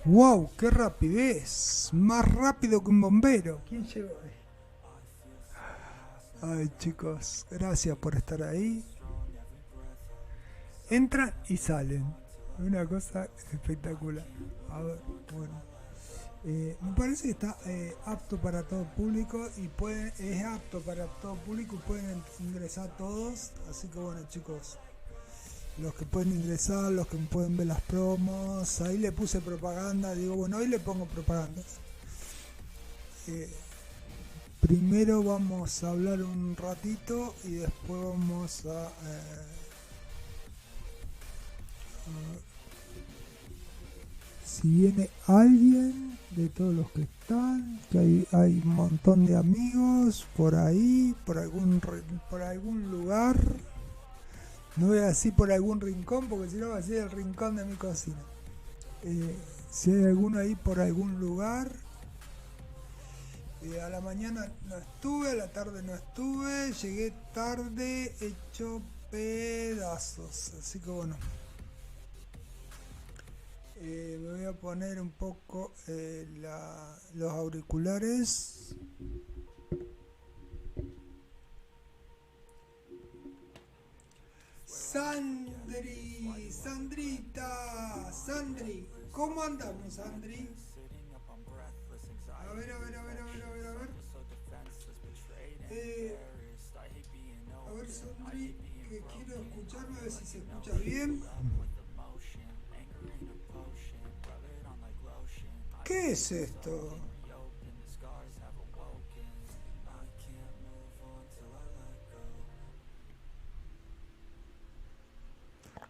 ¡Wow! ¡Qué rapidez! Más rápido que un bombero. ¿Quién llegó ahí? Ay, chicos, gracias por estar ahí. Entran y salen. Una cosa espectacular. A ver, bueno. Me parece que está apto para todo público y es apto para todo público y pueden ingresar todos. Así que bueno, chicos, los que pueden ingresar, los que pueden ver las promos. Ahí le puse propaganda. Digo, bueno, hoy le pongo propagandas. Eh, Primero vamos a hablar un ratito y después vamos a si viene alguien de todos los que están, que hay un montón de amigos por ahí, por algún lugar. No voy a decir por algún rincón, porque si no va a ser el rincón de mi cocina. Si hay alguno ahí por algún lugar. A la mañana no estuve, a la tarde no estuve, llegué tarde, hecho pedazos. Así que bueno, me voy a poner un poco los auriculares. Sandri, ¿cómo andamos, Sandri? A ver, a ver, a ver, a ver, a ver, a ver. A ver, Sandri, que quiero escucharme, a ver si se escucha bien. ¿Qué es esto?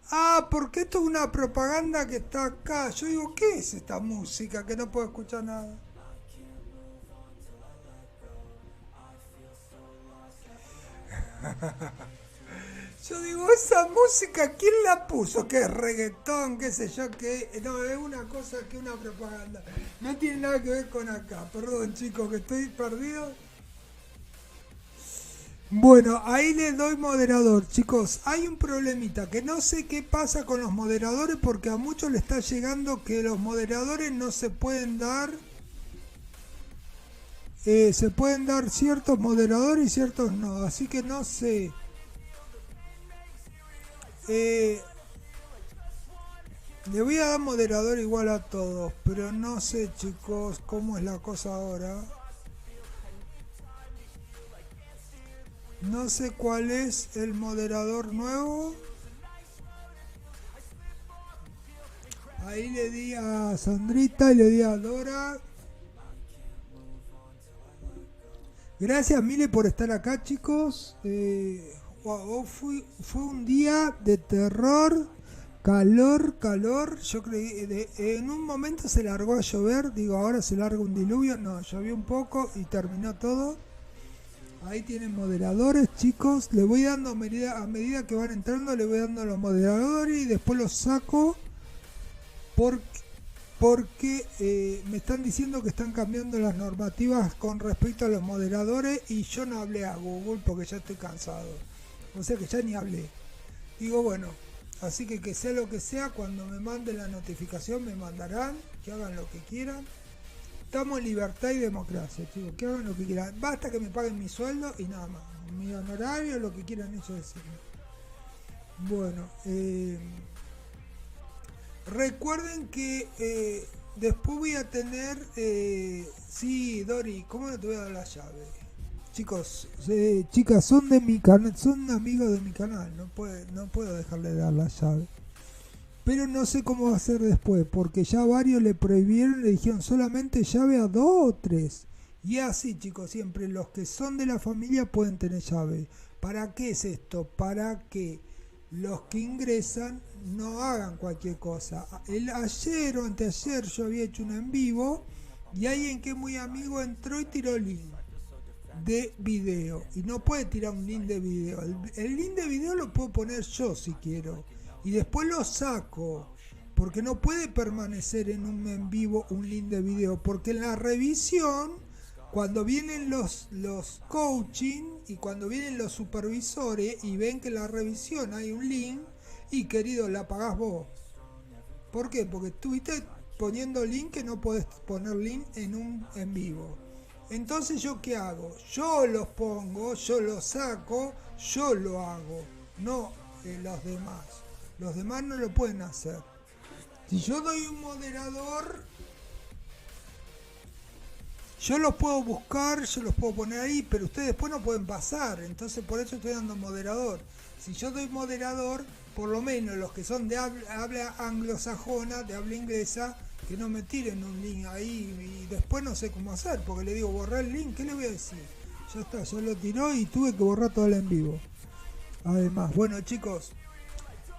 Ah, porque esto es una propaganda que está acá. Yo digo, ¿qué es esta música? Que no puedo escuchar nada. Yo digo, esa música, ¿quién la puso? ¿Qué es reggaetón? ¿Qué sé yo? ¿Qué? No, es una cosa que una propaganda. No tiene nada que ver con acá. Perdón, chicos, que estoy perdido. Bueno, ahí le doy moderador, chicos. Hay un problemita que no sé qué pasa con los moderadores porque a muchos le está llegando que los moderadores no se pueden dar. Se pueden dar ciertos moderadores y ciertos no. Así que no sé. Eh, Le voy a dar moderador igual a todos, pero no sé, chicos, cómo es la cosa ahora. No sé cuál es el moderador nuevo. Ahí le di a Sandrita y le di a Dora. Gracias, Mile, por estar acá, chicos. Wow, fue un día de terror. Calor, calor. Yo creí. En un momento se largó a llover. Digo, ahora se larga un diluvio. No, llovió un poco y terminó todo. Ahí tienen moderadores, chicos. Le voy dando a medida que van entrando, le voy dando a los moderadores y después los saco. Porque, porque me están diciendo que están cambiando las normativas con respecto a los moderadores y yo no hablé a Google porque ya estoy cansado. O sea que ya ni hablé. Digo, bueno, así que sea lo que sea, cuando me manden la notificación me mandarán, que hagan lo que quieran. Estamos en libertad y democracia, chicos, que hagan lo que quieran. Basta que me paguen mi sueldo y nada más. Mi honorario, lo que quieran ellos decirme. Bueno, recuerden que después voy a tener... sí, Dori, ¿cómo no te voy a dar la llave? Chicos, chicas, son de mi canal, son amigos de mi canal, no puedo dejarle de dar la llave. Pero no sé cómo va a ser después, porque ya varios le prohibieron, le dijeron solamente llave a 2 o 3. Y así, chicos, siempre los que son de la familia pueden tener llave. ¿Para qué es esto? Para que los que ingresan no hagan cualquier cosa. Ayer o anteayer yo había hecho un en vivo y alguien que es muy amigo entró y tiró link de video. Y no puede tirar un link de video. El link de video lo puedo poner yo si quiero. Y después lo saco. Porque no puede permanecer en un en vivo un link de video. Porque en la revisión, cuando vienen los coaching y cuando vienen los supervisores y ven que en la revisión hay un link, y querido, la pagás vos. ¿Por qué? Porque poniendo link que no podés poner link en un en vivo. Entonces, ¿yo qué hago? Yo los pongo, yo los saco, yo lo hago, no los demás. Los demás no lo pueden hacer. Si yo doy un moderador, yo los puedo buscar, yo los puedo poner ahí, pero ustedes después no pueden pasar. Entonces, por eso estoy dando moderador. Si yo doy moderador, por lo menos los que son de habla anglosajona, de habla inglesa, que no me tiren un link ahí y después no sé cómo hacer, porque le digo borrar el link, ¿qué le voy a decir? Ya está, ya lo tiró y tuve que borrar todo el en vivo. Además, bueno chicos,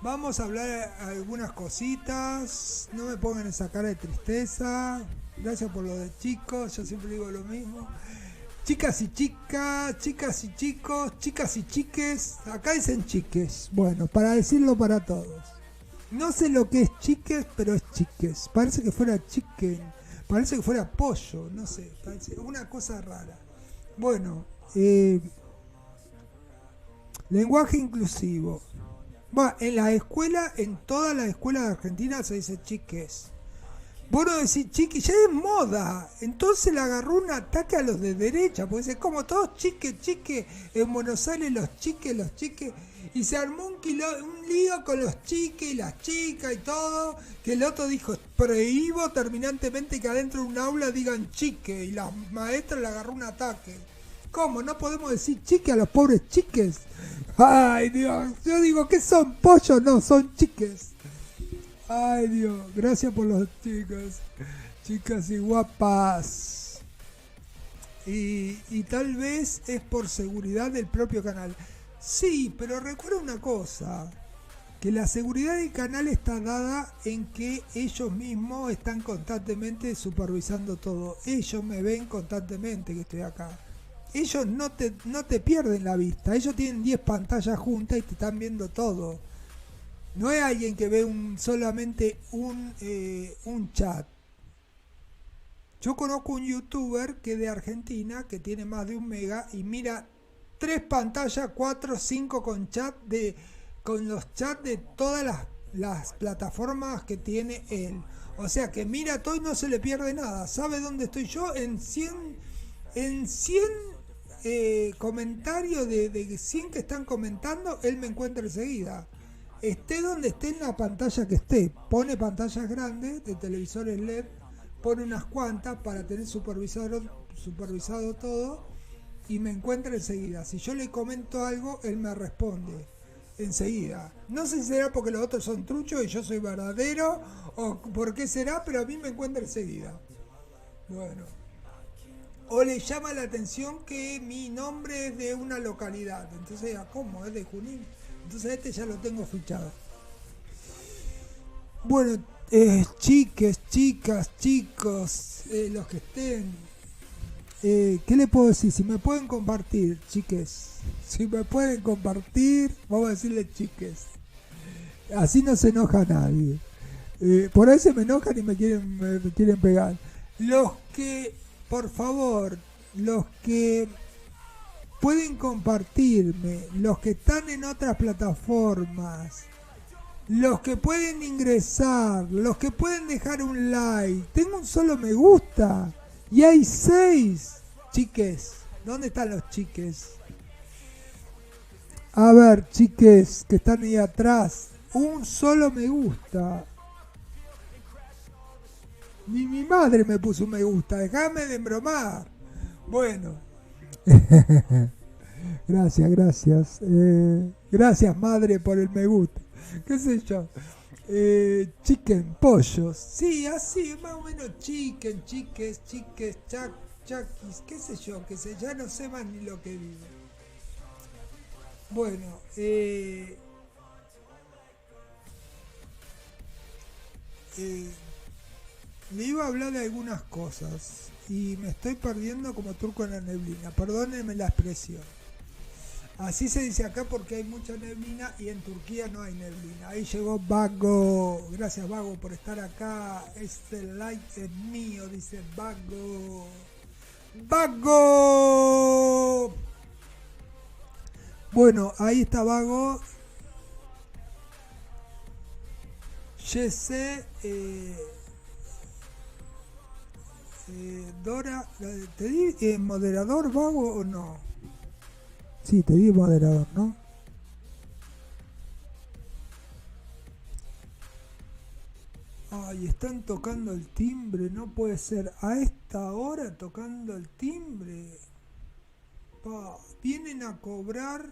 vamos a hablar algunas cositas, no me pongan esa cara de tristeza, gracias por lo de chicos, yo siempre digo lo mismo. Chicas y chicas, chicas y chicos, chicas y chiques, acá dicen chiques, bueno, para decirlo para todos. No sé lo que es chiques, pero es chiques. Parece que fuera chicken, parece que fuera pollo, no sé, parece una cosa rara. Bueno, lenguaje inclusivo. Bueno, en la escuela, en todas las escuelas de Argentina se dice chiques. Vos no decís chiqui, ya es moda. Entonces le agarró un ataque a los de derecha, porque es como todos chiques, chiques. En Buenos Aires los chiques. Y se armó un lío con los chiques y las chicas y todo. Que el otro dijo, prohíbo terminantemente que adentro de un aula digan chique. Y la maestra le agarró un ataque. ¿Cómo? ¿No podemos decir chique a los pobres chiques? Ay Dios, yo digo, ¿qué son? ¿Pollos? No, son chiques. Ay Dios, gracias por los chicos, chicas y guapas. Y tal vez es por seguridad del propio canal. Sí, pero recuerda una cosa, que la seguridad del canal está dada en que ellos mismos están constantemente supervisando todo. Ellos me ven constantemente que estoy acá. Ellos no te pierden la vista, ellos tienen 10 pantallas juntas y te están viendo todo. No es alguien que ve solamente un chat. Yo conozco un youtuber que es de Argentina, que tiene más de 1 mega y mira 3 pantallas, 4, 5 con los chats de todas las plataformas que tiene él. O sea que mira todo y no se le pierde nada. ¿Sabe dónde estoy yo? En 100 comentarios de 100 que están comentando, él me encuentra enseguida. Esté donde esté en la pantalla que esté, pone pantallas grandes de televisores LED, pone unas cuantas para tener supervisado todo y me encuentra enseguida. Si yo le comento algo, él me responde enseguida. No sé si será porque los otros son truchos y yo soy verdadero o por qué será, pero a mí me encuentra enseguida. Bueno. O le llama la atención que mi nombre es de una localidad. Entonces, ¿cómo? ¿Es de Junín? Entonces este ya lo tengo fichado. Bueno, chiques, chicas, chicos, los que estén. ¿Qué le puedo decir? Si me pueden compartir, chiques. Si me pueden compartir, vamos a decirle chiques. Así no se enoja nadie. Por ahí se me enojan y me quieren pegar. Los que, por favor, los que pueden compartirme, los que están en otras plataformas, los que pueden ingresar, los que pueden dejar un like. Tengo un solo me gusta y hay 6 chiques. ¿Dónde están los chiques? A ver, chiques que están ahí atrás, un solo me gusta. Ni mi madre me puso un me gusta, déjame de embromar. Bueno. Gracias. Gracias, madre, por el me gusta. ¿Qué sé yo? Chicken, pollos. Sí, así, más o menos chicken, chiques, chaquis, qué sé yo, ya no sé más ni lo que digo. Bueno, le iba a hablar de algunas cosas y me estoy perdiendo como turco en la neblina. Perdónenme la expresión. Así se dice acá porque hay mucha neblina y en Turquía no hay neblina. Ahí llegó Vago. Gracias, Vago, por estar acá. Este like es mío, dice Vago. ¡Vago! Bueno, ahí está Vago. Jesse, Dora, ¿te di moderador vago o no? Sí, te di moderador, ¿no? Ay, están tocando el timbre, no puede ser. A esta hora tocando el timbre. Pa, vienen a cobrar.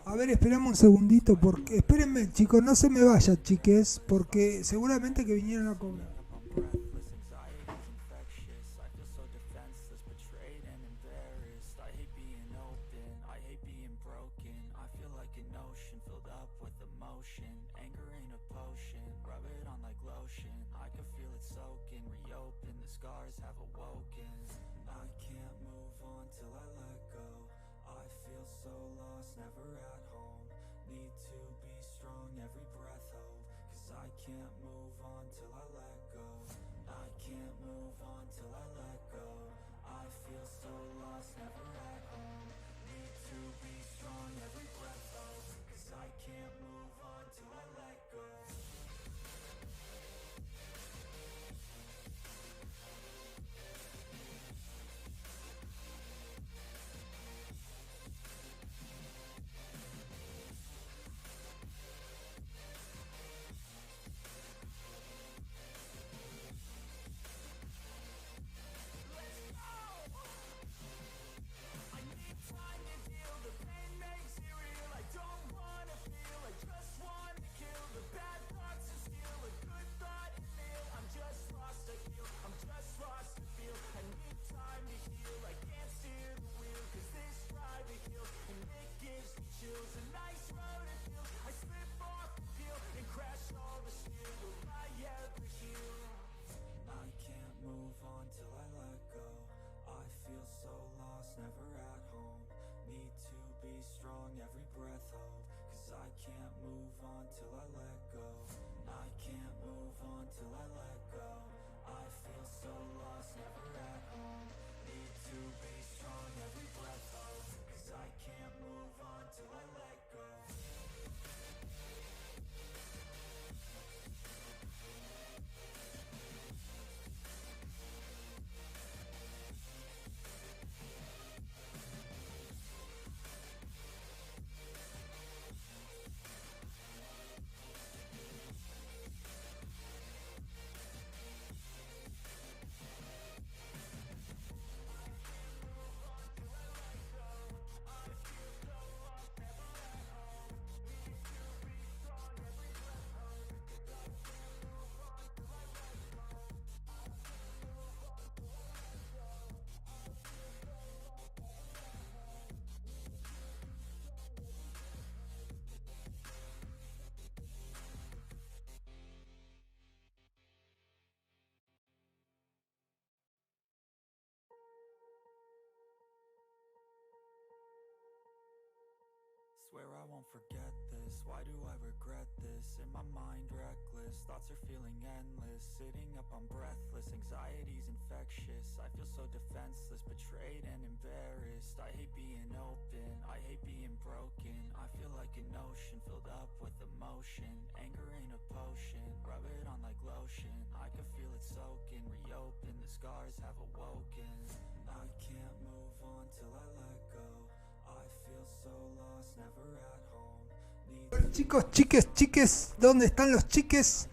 A ver, esperamos un segundito, porque espérenme, chicos, no se me vayan, chiques, porque seguramente que vinieron a cobrar. Swear I won't forget this, why do I regret this? In my mind reckless, thoughts are feeling endless. Sitting up I'm breathless, anxiety's infectious. I feel so defenseless, betrayed and embarrassed. I hate being open, I hate being broken. I feel like an ocean filled up with emotion. Anger ain't a potion, rub it on like lotion. I can feel it soaking, reopen, the scars have awoken. I can't move on till I let go. I feel so lost, never at home. Chicos, chiques, ¿dónde están los chiques?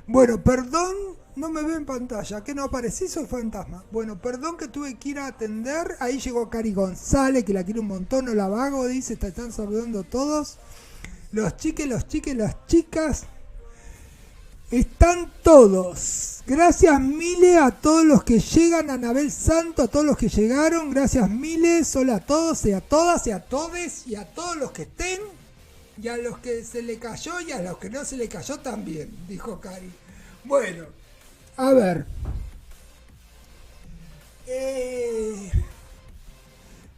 Bueno, perdón, no me veo en pantalla, que no aparecí, soy fantasma. Bueno, perdón que tuve que ir a atender, ahí llegó Cari González, que la quiero un montón, no la vago, dice, están saludando todos. Los chiques, las chicas, están todos. Gracias miles a todos los que llegan, a Anabel Santo, a todos los que llegaron, gracias miles, hola a todos y a todas y a todes y a todos los que estén. Y a los que se le cayó y a los que no se le cayó también, dijo Cari. Bueno, a ver.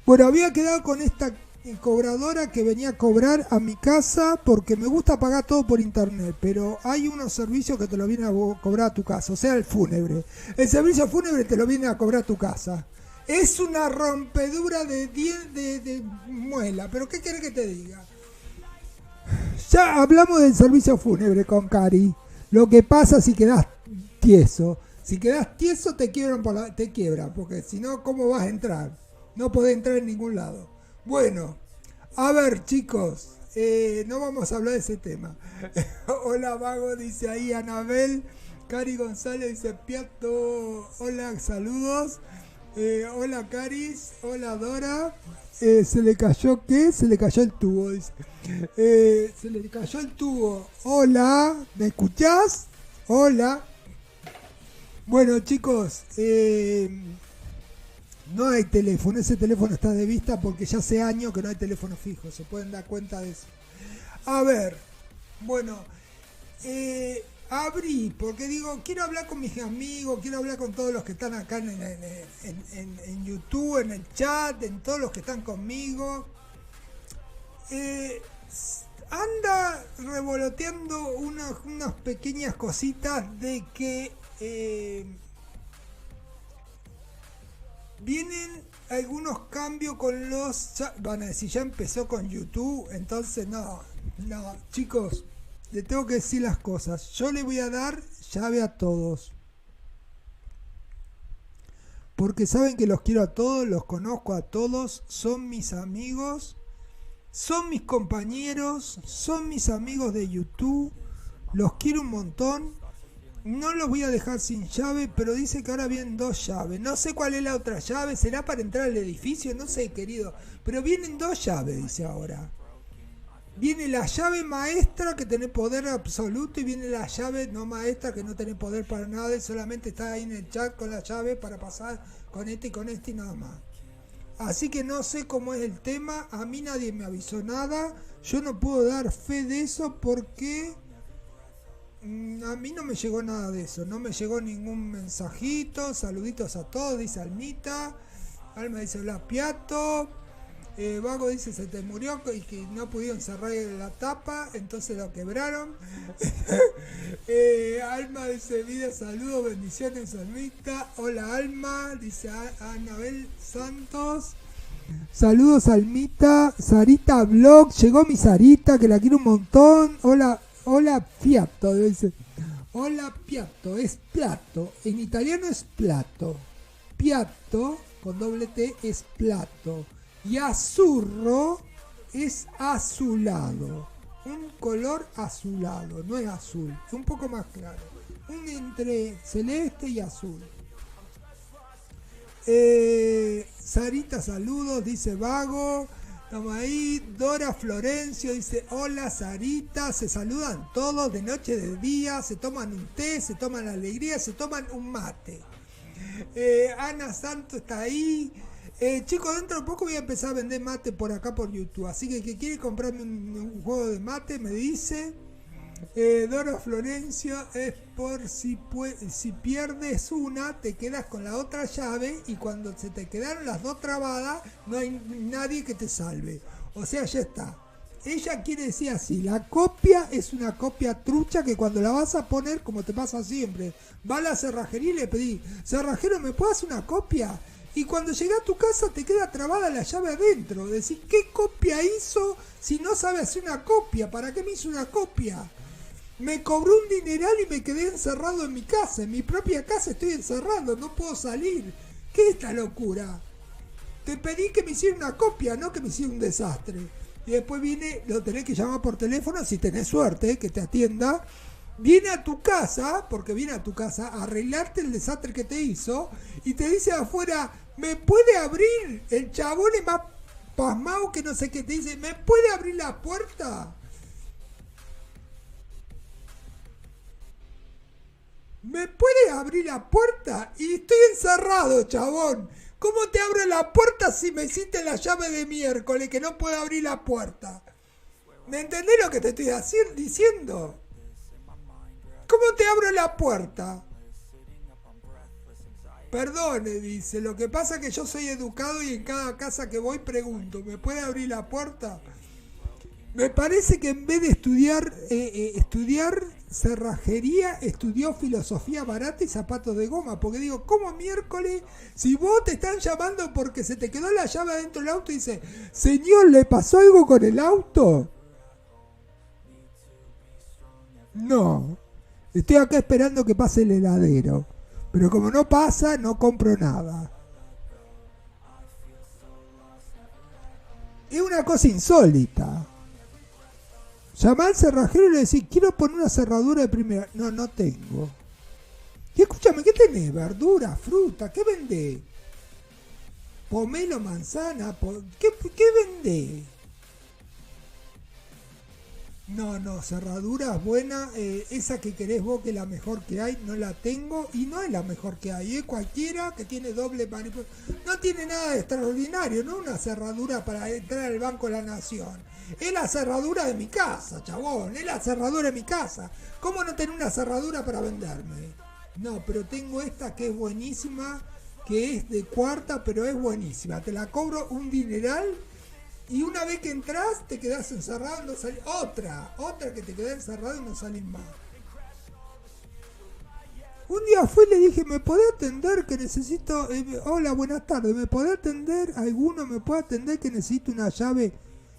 Bueno, había quedado con esta cobradora que venía a cobrar a mi casa porque me gusta pagar todo por internet, pero hay unos servicios que te lo vienen a cobrar a tu casa, o sea, el fúnebre. El servicio fúnebre te lo viene a cobrar a tu casa. Es una rompedura de muela, pero ¿qué querés que te diga? Ya hablamos del servicio fúnebre con Cari. Lo que pasa si quedás tieso. Si quedás tieso te quiebran, porque si no, ¿cómo vas a entrar? No podés entrar en ningún lado. Bueno, a ver, chicos, no vamos a hablar de ese tema. Hola, Vago, dice ahí Anabel. Cari González dice Piato. Hola, saludos. Hola, Caris. Hola, Dora. ¿Se le cayó qué? Se le cayó el tubo, dice. Se le cayó el tubo. Hola, ¿me escuchás? Hola. Bueno, chicos, no hay teléfono. Ese teléfono está de vista porque ya hace años que no hay teléfono fijo. Se pueden dar cuenta de eso. A ver, bueno, abrí, porque digo, quiero hablar con mis amigos, quiero hablar con todos los que están acá en YouTube, en el chat, en todos los que están conmigo. Anda revoloteando unas pequeñas cositas de que vienen algunos cambios con van a decir, ya empezó con YouTube, entonces no, chicos, le tengo que decir las cosas. Yo le voy a dar llave a todos, porque saben que los quiero a todos, los conozco a todos, son mis amigos, son mis compañeros, son mis amigos de YouTube, los quiero un montón. No los voy a dejar sin llave, pero dice que ahora vienen 2 llaves. No sé cuál es la otra llave, será para entrar al edificio, no sé, querido, pero vienen 2 llaves, dice ahora. Viene la llave maestra, que tiene poder absoluto, y viene la llave no maestra, que no tiene poder para nada, y solamente está ahí en el chat con la llave para pasar con este y nada más. Así que no sé cómo es el tema, a mí nadie me avisó nada, yo no puedo dar fe de eso porque a mí no me llegó nada de eso, no me llegó ningún mensajito. Saluditos a todos, dice Almita. Alma dice hola Piato. Vago dice se te murió y que no pudieron cerrar la tapa, entonces lo quebraron. Alma dice vida, saludos, bendiciones Almita. Hola Alma, dice Anabel Santos. Saludos Almita. Sarita Blog, llegó mi Sarita, que la quiero un montón. Hola Piatto, dice. Hola Piatto, es plato. En italiano es plato. Piatto, con doble T, es plato. Y azurro es azulado. Un color azulado, no es azul, es un poco más claro. Un entre celeste y azul. Sarita, saludos, dice Vago. Estamos ahí. Dora Florencio dice hola Sarita. Se saludan todos de noche, de día, se toman un té, se toman la alegría, se toman un mate. Ana Santo está ahí. Chicos, dentro de poco voy a empezar a vender mate por acá por YouTube, así que el que quiere comprarme un juego de mate me dice. Dora Florencio es por si pierdes una, te quedas con la otra llave, y cuando se te quedaron las 2 trabadas, no hay nadie que te salve. O sea, ya está. Ella quiere decir así, la copia es una copia trucha que cuando la vas a poner, como te pasa siempre, va a la cerrajería y le pedí, cerrajero, ¿me puedes hacer una copia? Y cuando llega a tu casa te queda trabada la llave adentro. Decís, ¿qué copia hizo si no sabe hacer una copia? ¿Para qué me hizo una copia? Me cobró un dineral y me quedé encerrado en mi casa. En mi propia casa estoy encerrado, no puedo salir. ¿Qué es esta locura? Te pedí que me hiciera una copia, no que me hiciera un desastre. Y después viene, lo tenés que llamar por teléfono, si tenés suerte, que te atienda. Viene a tu casa, porque viene a tu casa a arreglarte el desastre que te hizo, y te dice afuera, ¿me puede abrir? El chabón es más pasmado que no sé qué, te dice, ¿me puede abrir la puerta? ¿Me puede abrir la puerta? Y estoy encerrado, chabón. ¿Cómo te abro la puerta si me hiciste la llave de miércoles que no puedo abrir la puerta? ¿Me entendés lo que te estoy diciendo? ¿Cómo te abro la puerta? Perdone, dice, lo que pasa es que yo soy educado y en cada casa que voy pregunto, ¿me puede abrir la puerta? Me parece que en vez de estudiar cerrajería, estudió filosofía barata y zapatos de goma. Porque digo, ¿cómo miércoles? Si vos te están llamando porque se te quedó la llave adentro del auto y dice, señor, ¿le pasó algo con el auto? No. Estoy acá esperando que pase el heladero. Pero como no pasa, no compro nada. Es una cosa insólita. Llamá al cerrajero y le decís, quiero poner una cerradura de primera. No, no tengo. Y escúchame, ¿qué tenés? ¿Verdura, fruta? ¿Qué vendés? Pomelo, manzana. ¿Qué vendés? No, cerradura buena, esa que querés vos que es la mejor que hay, no la tengo y no es la mejor que hay, es cualquiera que tiene doble manipulación, no tiene nada de extraordinario, no una cerradura para entrar al Banco de la Nación, es la cerradura de mi casa, chabón, es la cerradura de mi casa, ¿cómo no tener una cerradura para venderme? No, pero tengo esta que es buenísima, que es de cuarta, pero es buenísima, te la cobro un dineral. Y una vez que entras, te quedás encerrado y no salís. Otra que te quedás encerrado y no salís más. Un día fui y le dije, ¿me podés atender que necesito... hola, buenas tardes, ¿me podés atender? ¿Alguno me puede atender que necesito una llave?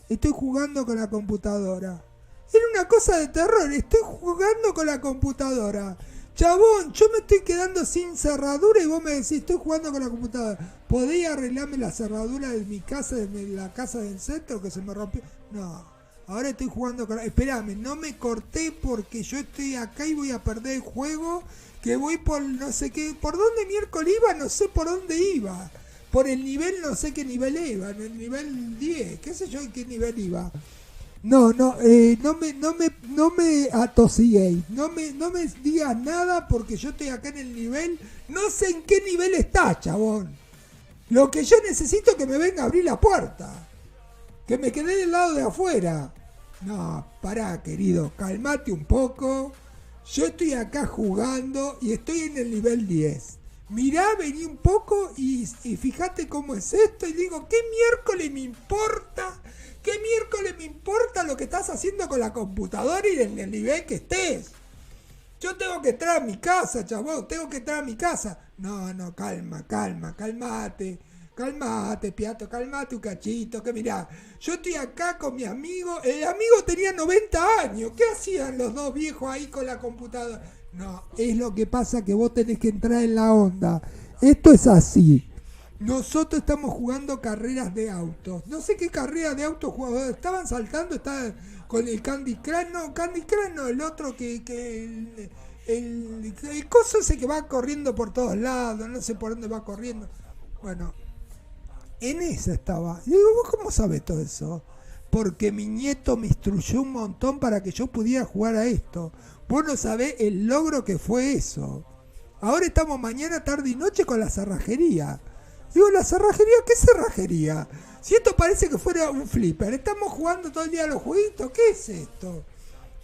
Estoy jugando con la computadora. Era una cosa de terror, estoy jugando con la computadora. Chabón, yo me estoy quedando sin cerradura y vos me decís, estoy jugando con la computadora. ¿Podés arreglarme la cerradura de mi casa, de la casa del centro que se me rompió? No, ahora estoy jugando con... Esperame, no me corté porque yo estoy acá y voy a perder el juego, que voy por no sé qué... ¿Por dónde miércoles iba? No sé por dónde iba. Por el nivel, no sé qué nivel iba, en el nivel 10, qué sé yo en qué nivel iba. No me atosiguéis, no me digas nada porque yo estoy acá en el nivel, no sé en qué nivel está, chabón. Lo que yo necesito es que me venga a abrir la puerta, que me quedé del lado de afuera. No, pará, querido, calmate un poco. Yo estoy acá jugando y estoy en el nivel 10. Mirá, vení un poco y fíjate cómo es esto y digo, ¿qué miércoles me importa? ¿Qué miércoles me importa lo que estás haciendo con la computadora y en el nivel que estés? Yo tengo que entrar a mi casa, chabón, tengo que entrar a mi casa. No, calmate, Piato, calmate un cachito, que mirá, yo estoy acá con mi amigo, el amigo tenía 90 años, ¿qué hacían los dos viejos ahí con la computadora? No, es lo que pasa que vos tenés que entrar en la onda. Esto es así. Nosotros estamos jugando carreras de autos. No sé qué carreras de autos jugaban. Estaban saltando, estaban con el Candy Crush. No, Candy Crush no, el otro el coso ese que va corriendo por todos lados. No sé por dónde va corriendo. Bueno, en esa estaba. Y digo, ¿vos cómo sabés todo eso? Porque mi nieto me instruyó un montón para que yo pudiera jugar a esto. Vos no sabés el logro que fue eso. Ahora estamos mañana, tarde y noche con la cerrajería. Digo, ¿la cerrajería? ¿Qué cerrajería? Si esto parece que fuera un flipper. Estamos jugando todo el día a los jueguitos. ¿Qué es esto?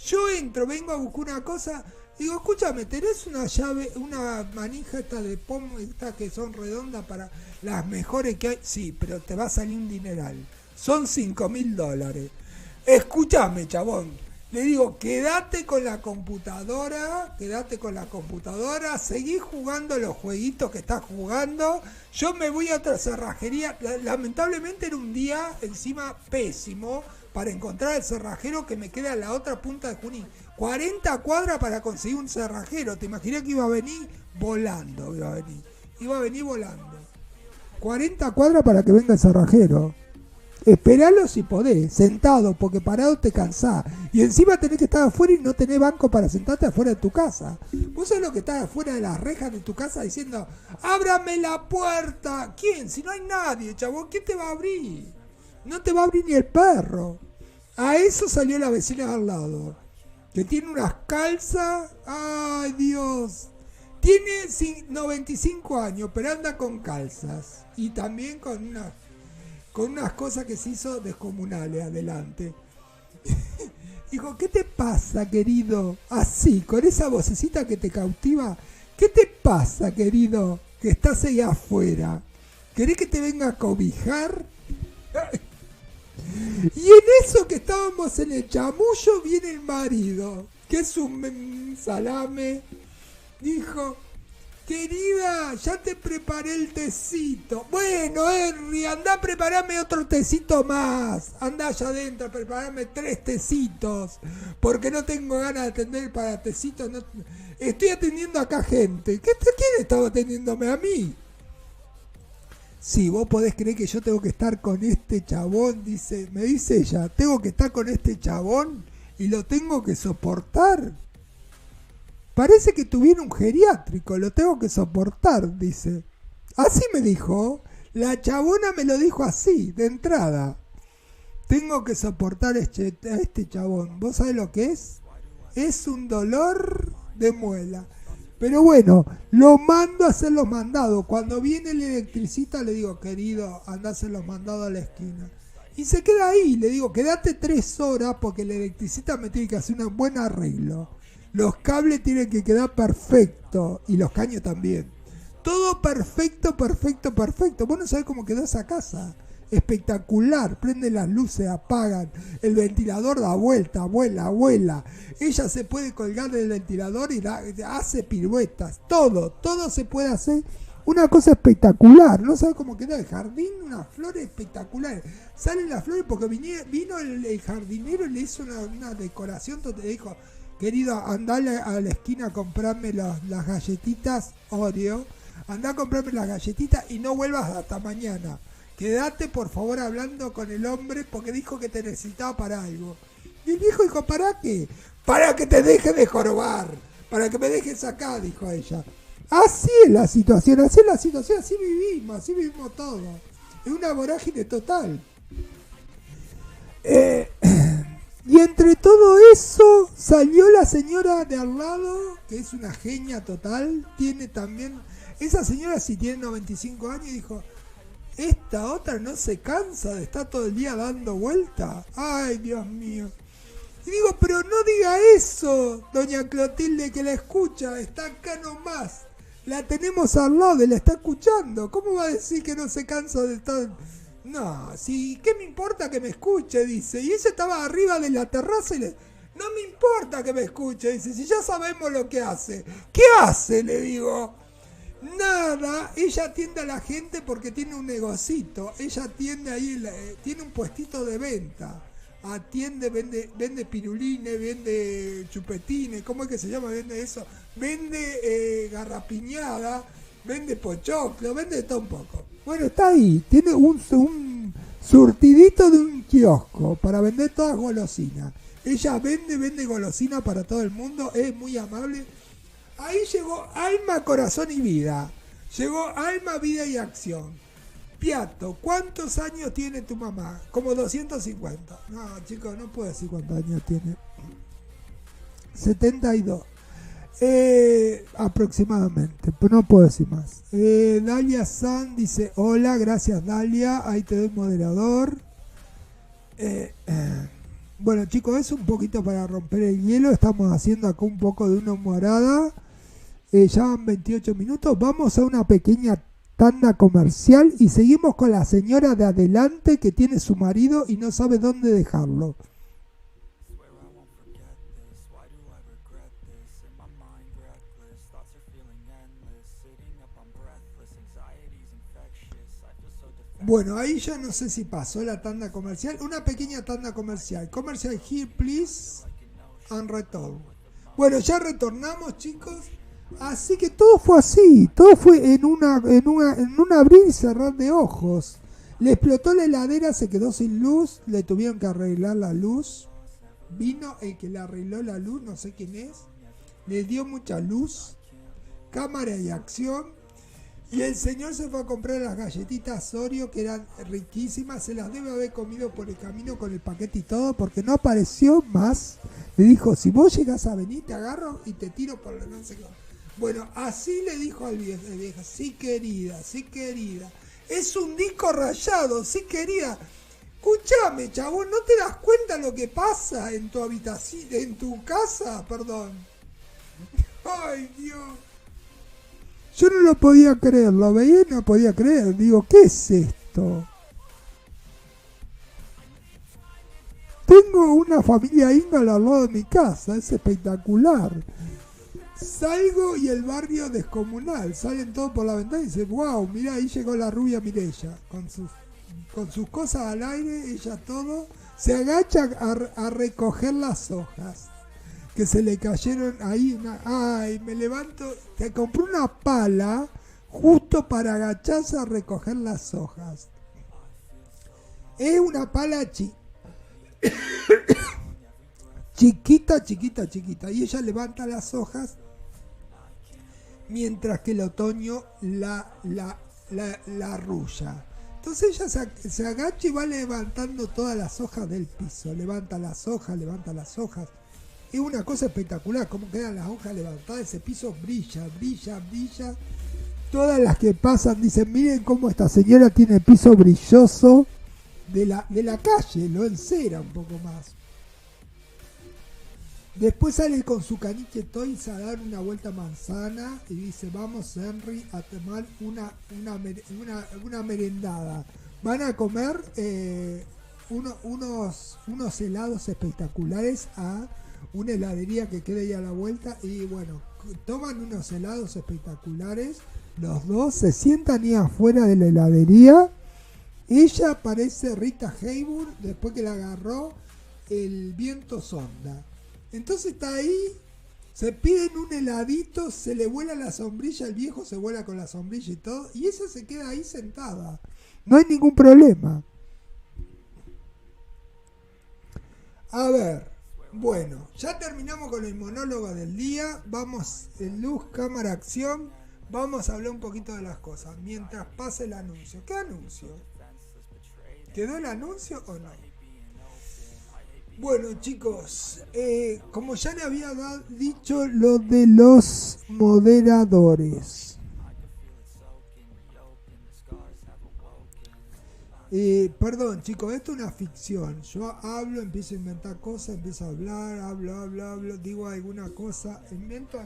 Yo entro, vengo a buscar una cosa. Digo, escúchame, ¿tenés una llave, una manija esta de pomo, estas que son redondas para las mejores que hay? Sí, pero te va a salir un dineral. Son $5.000. Escúchame, chabón. Le digo, quédate con la computadora, seguí jugando los jueguitos que estás jugando, yo me voy a otra cerrajería. Lamentablemente era un día encima pésimo para encontrar el cerrajero que me queda a la otra punta de Junín. 40 cuadras para conseguir un cerrajero, te imaginé que iba a venir volando, iba a venir volando. 40 cuadras para que venga el cerrajero. Esperalo si podés, sentado, porque parado te cansás. Y encima tenés que estar afuera y no tenés banco para sentarte afuera de tu casa. Vos sabés lo que estás afuera de las rejas de tu casa diciendo, ¡ábrame la puerta! ¿Quién? Si no hay nadie, chabón, ¿quién te va a abrir? No te va a abrir ni el perro. A eso salió la vecina de al lado, que tiene unas calzas, ¡ay Dios! Tiene 95 años, pero anda con calzas. Y también con unas cosas que se hizo descomunales adelante. Dijo, ¿qué te pasa, querido? Así, con esa vocecita que te cautiva. ¿Qué te pasa, querido? Que estás ahí afuera. ¿Querés que te venga a cobijar? Y en eso que estábamos en el chamullo viene el marido, que es un salame. Dijo, querida, ya te preparé el tecito. Bueno, Henry, anda a prepararme otro tecito más. Anda allá adentro a prepararme 3 tecitos. Porque no tengo ganas de atender para tecitos. No, estoy atendiendo acá gente. ¿Quién estaba atendiéndome a mí? Sí, vos podés creer que yo tengo que estar con este chabón, me dice ella, tengo que estar con este chabón y lo tengo que soportar. Parece que tuviera un geriátrico, lo tengo que soportar, dice. Así me dijo, la chabona me lo dijo así, de entrada. Tengo que soportar a este chabón. ¿Vos sabés lo que es? Es un dolor de muela. Pero bueno, lo mando a hacer los mandados. Cuando viene el electricista le digo, querido, anda a hacer los mandados a la esquina. Y se queda ahí, le digo, quédate 3 horas porque el electricista me tiene que hacer un buen arreglo. Los cables tienen que quedar perfectos y los caños también. Todo perfecto, perfecto, perfecto. Vos no sabés cómo quedó esa casa. Espectacular, prende las luces, apagan, el ventilador da vuelta, vuela. Ella se puede colgar del ventilador y hace piruetas, todo se puede hacer. Una cosa espectacular, no sabes cómo quedó el jardín, unas flores espectaculares. Salen las flores porque vino el jardinero y le hizo una decoración, le dijo, querido, andale a la esquina a comprarme las galletitas Oreo, andá a comprarme las galletitas y no vuelvas hasta mañana. Quédate por favor hablando con el hombre porque dijo que te necesitaba para algo. Y el viejo dijo, ¿para qué? Para que te deje de jorobar, para que me dejes acá, dijo ella. Así es la situación, así vivimos todos. Es una vorágine total. Y entre todo eso salió la señora de al lado, que es una genia total, tiene también, esa señora sí tiene 95 años y dijo, esta otra no se cansa de estar todo el día dando vuelta. Ay, Dios mío. Y digo, pero no diga eso, doña Clotilde, que la escucha, está acá nomás. La tenemos al lado y la está escuchando. ¿Cómo va a decir que no se cansa de estar? No, sí, ¿qué me importa que me escuche? Dice. Y ella estaba arriba de la terraza y no me importa que me escuche. Dice, si ya sabemos lo que hace. ¿Qué hace? Le digo. Nada, ella atiende a la gente porque tiene un negocito. Ella atiende ahí, tiene un puestito de venta. Atiende, vende pirulines, vende chupetines, ¿cómo es que se llama? Vende eso. Vende garrapiñada, vende pochoclo, vende de todo un poco. Bueno, está ahí, tiene un surtidito de un kiosco para vender todas golosinas. Ella vende golosinas para todo el mundo, es muy amable. Ahí llegó Alma, Corazón y Vida. Llegó Alma, Vida y Acción. Piato, ¿cuántos años tiene tu mamá? Como 250. No, chicos, no puedo decir cuántos años tiene. 72. Aproximadamente, pero no puedo decir más. Dalia San dice, hola, gracias Dalia. Ahí te doy moderador. Bueno, chicos, es un poquito para romper el hielo. Estamos haciendo acá un poco de una morada. Ya van 28 minutos. Vamos a una pequeña tanda comercial y seguimos con la señora de adelante que tiene su marido y no sabe dónde dejarlo. Bueno, ahí ya no sé si pasó la tanda comercial. Una pequeña tanda comercial. Commercial here, please. And return. Bueno, ya retornamos, chicos. Así que todo fue así. Todo fue en un abrir y cerrar de ojos. Le explotó la heladera, se quedó sin luz. Le tuvieron que arreglar la luz. Vino el que le arregló la luz, no sé quién es. Le dio mucha luz. Cámara y acción. Y el señor se fue a comprar las galletitas Oreo que eran riquísimas. Se las debe haber comido por el camino con el paquete y todo porque no apareció más. Le dijo, si vos llegás a venir te agarro y te tiro por la no sé qué. Bueno, así le dijo al viejo. Sí querida, sí querida. Es un disco rayado, sí querida. Escúchame, chabón, ¿no te das cuenta lo que pasa en tu habitación, en tu casa? Perdón. Ay, Dios. Yo no lo podía creer, lo veía y no podía creer. Digo, ¿qué es esto? Tengo una familia índola al lado de mi casa, es espectacular. salgo y el barrio descomunal. Salen todos por la ventana y dicen, wow, mirá, ahí llegó la rubia Mireya. Con sus cosas al aire, ella todo. Se agacha a recoger las hojas que se le cayeron ahí. Ay, me levanto. Te compré una pala justo para agacharse a recoger las hojas. Es una pala chiquita, chiquita, chiquita. Y ella levanta las hojas mientras que el otoño la arrulla. Entonces ella se agacha y va levantando todas las hojas del piso. Levanta las hojas, levanta las hojas. Es una cosa espectacular, cómo quedan las hojas levantadas. Ese piso brilla, brilla, brilla. Todas las que pasan dicen, miren cómo esta señora tiene el piso brilloso de la calle. Lo encera un poco más. Después sale con su caniche Toys a dar una vuelta a manzana y dice, vamos Henry a tomar una merendada. Van a comer unos helados espectaculares a una heladería que queda ahí a la vuelta y bueno, toman unos helados espectaculares. Los dos se sientan ahí afuera de la heladería. Ella parece Rita Hayworth después que la agarró el viento sonda. Entonces está ahí, se piden un heladito, se le vuela la sombrilla, el viejo se vuela con la sombrilla y todo, y ella se queda ahí sentada. No hay ningún problema. A ver, bueno, ya terminamos con el monólogo del día. Vamos en luz, cámara, acción. Vamos a hablar un poquito de las cosas mientras pase el anuncio. ¿Qué anuncio? ¿Quedó el anuncio o no? Bueno chicos, como ya le había dicho lo de los moderadores. Perdón chicos, esto es una ficción. Yo hablo, empiezo a inventar cosas, empiezo a hablar, hablo, digo alguna cosa, invento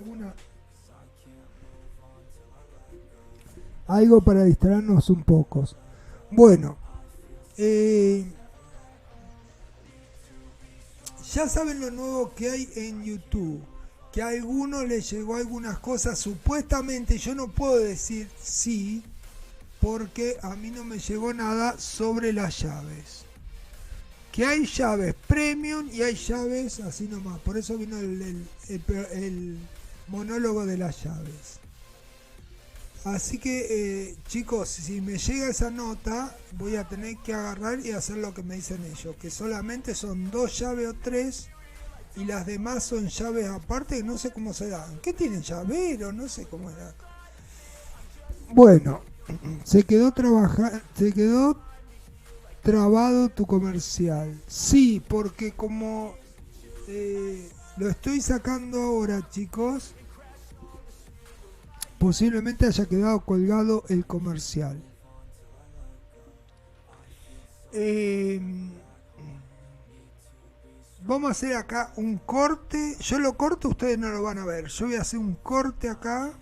algo para distraernos un poco. Bueno, ya saben lo nuevo que hay en YouTube, que a algunos les llegó algunas cosas, supuestamente yo no puedo decir sí, porque a mí no me llegó nada sobre las llaves. Que hay llaves premium y hay llaves así nomás, por eso vino el monólogo de las llaves. Así que chicos, si me llega esa nota, voy a tener que agarrar y hacer lo que me dicen ellos, que solamente son 2 llaves o 3 y las demás son llaves aparte que no sé cómo se dan. ¿Qué tienen llavero? No sé cómo era. Bueno, se quedó trabado tu comercial. Sí, porque como lo estoy sacando ahora, chicos, posiblemente haya quedado colgado el comercial. Vamos a hacer acá un corte. Yo lo corto, ustedes no lo van a ver. Yo voy a hacer un corte acá.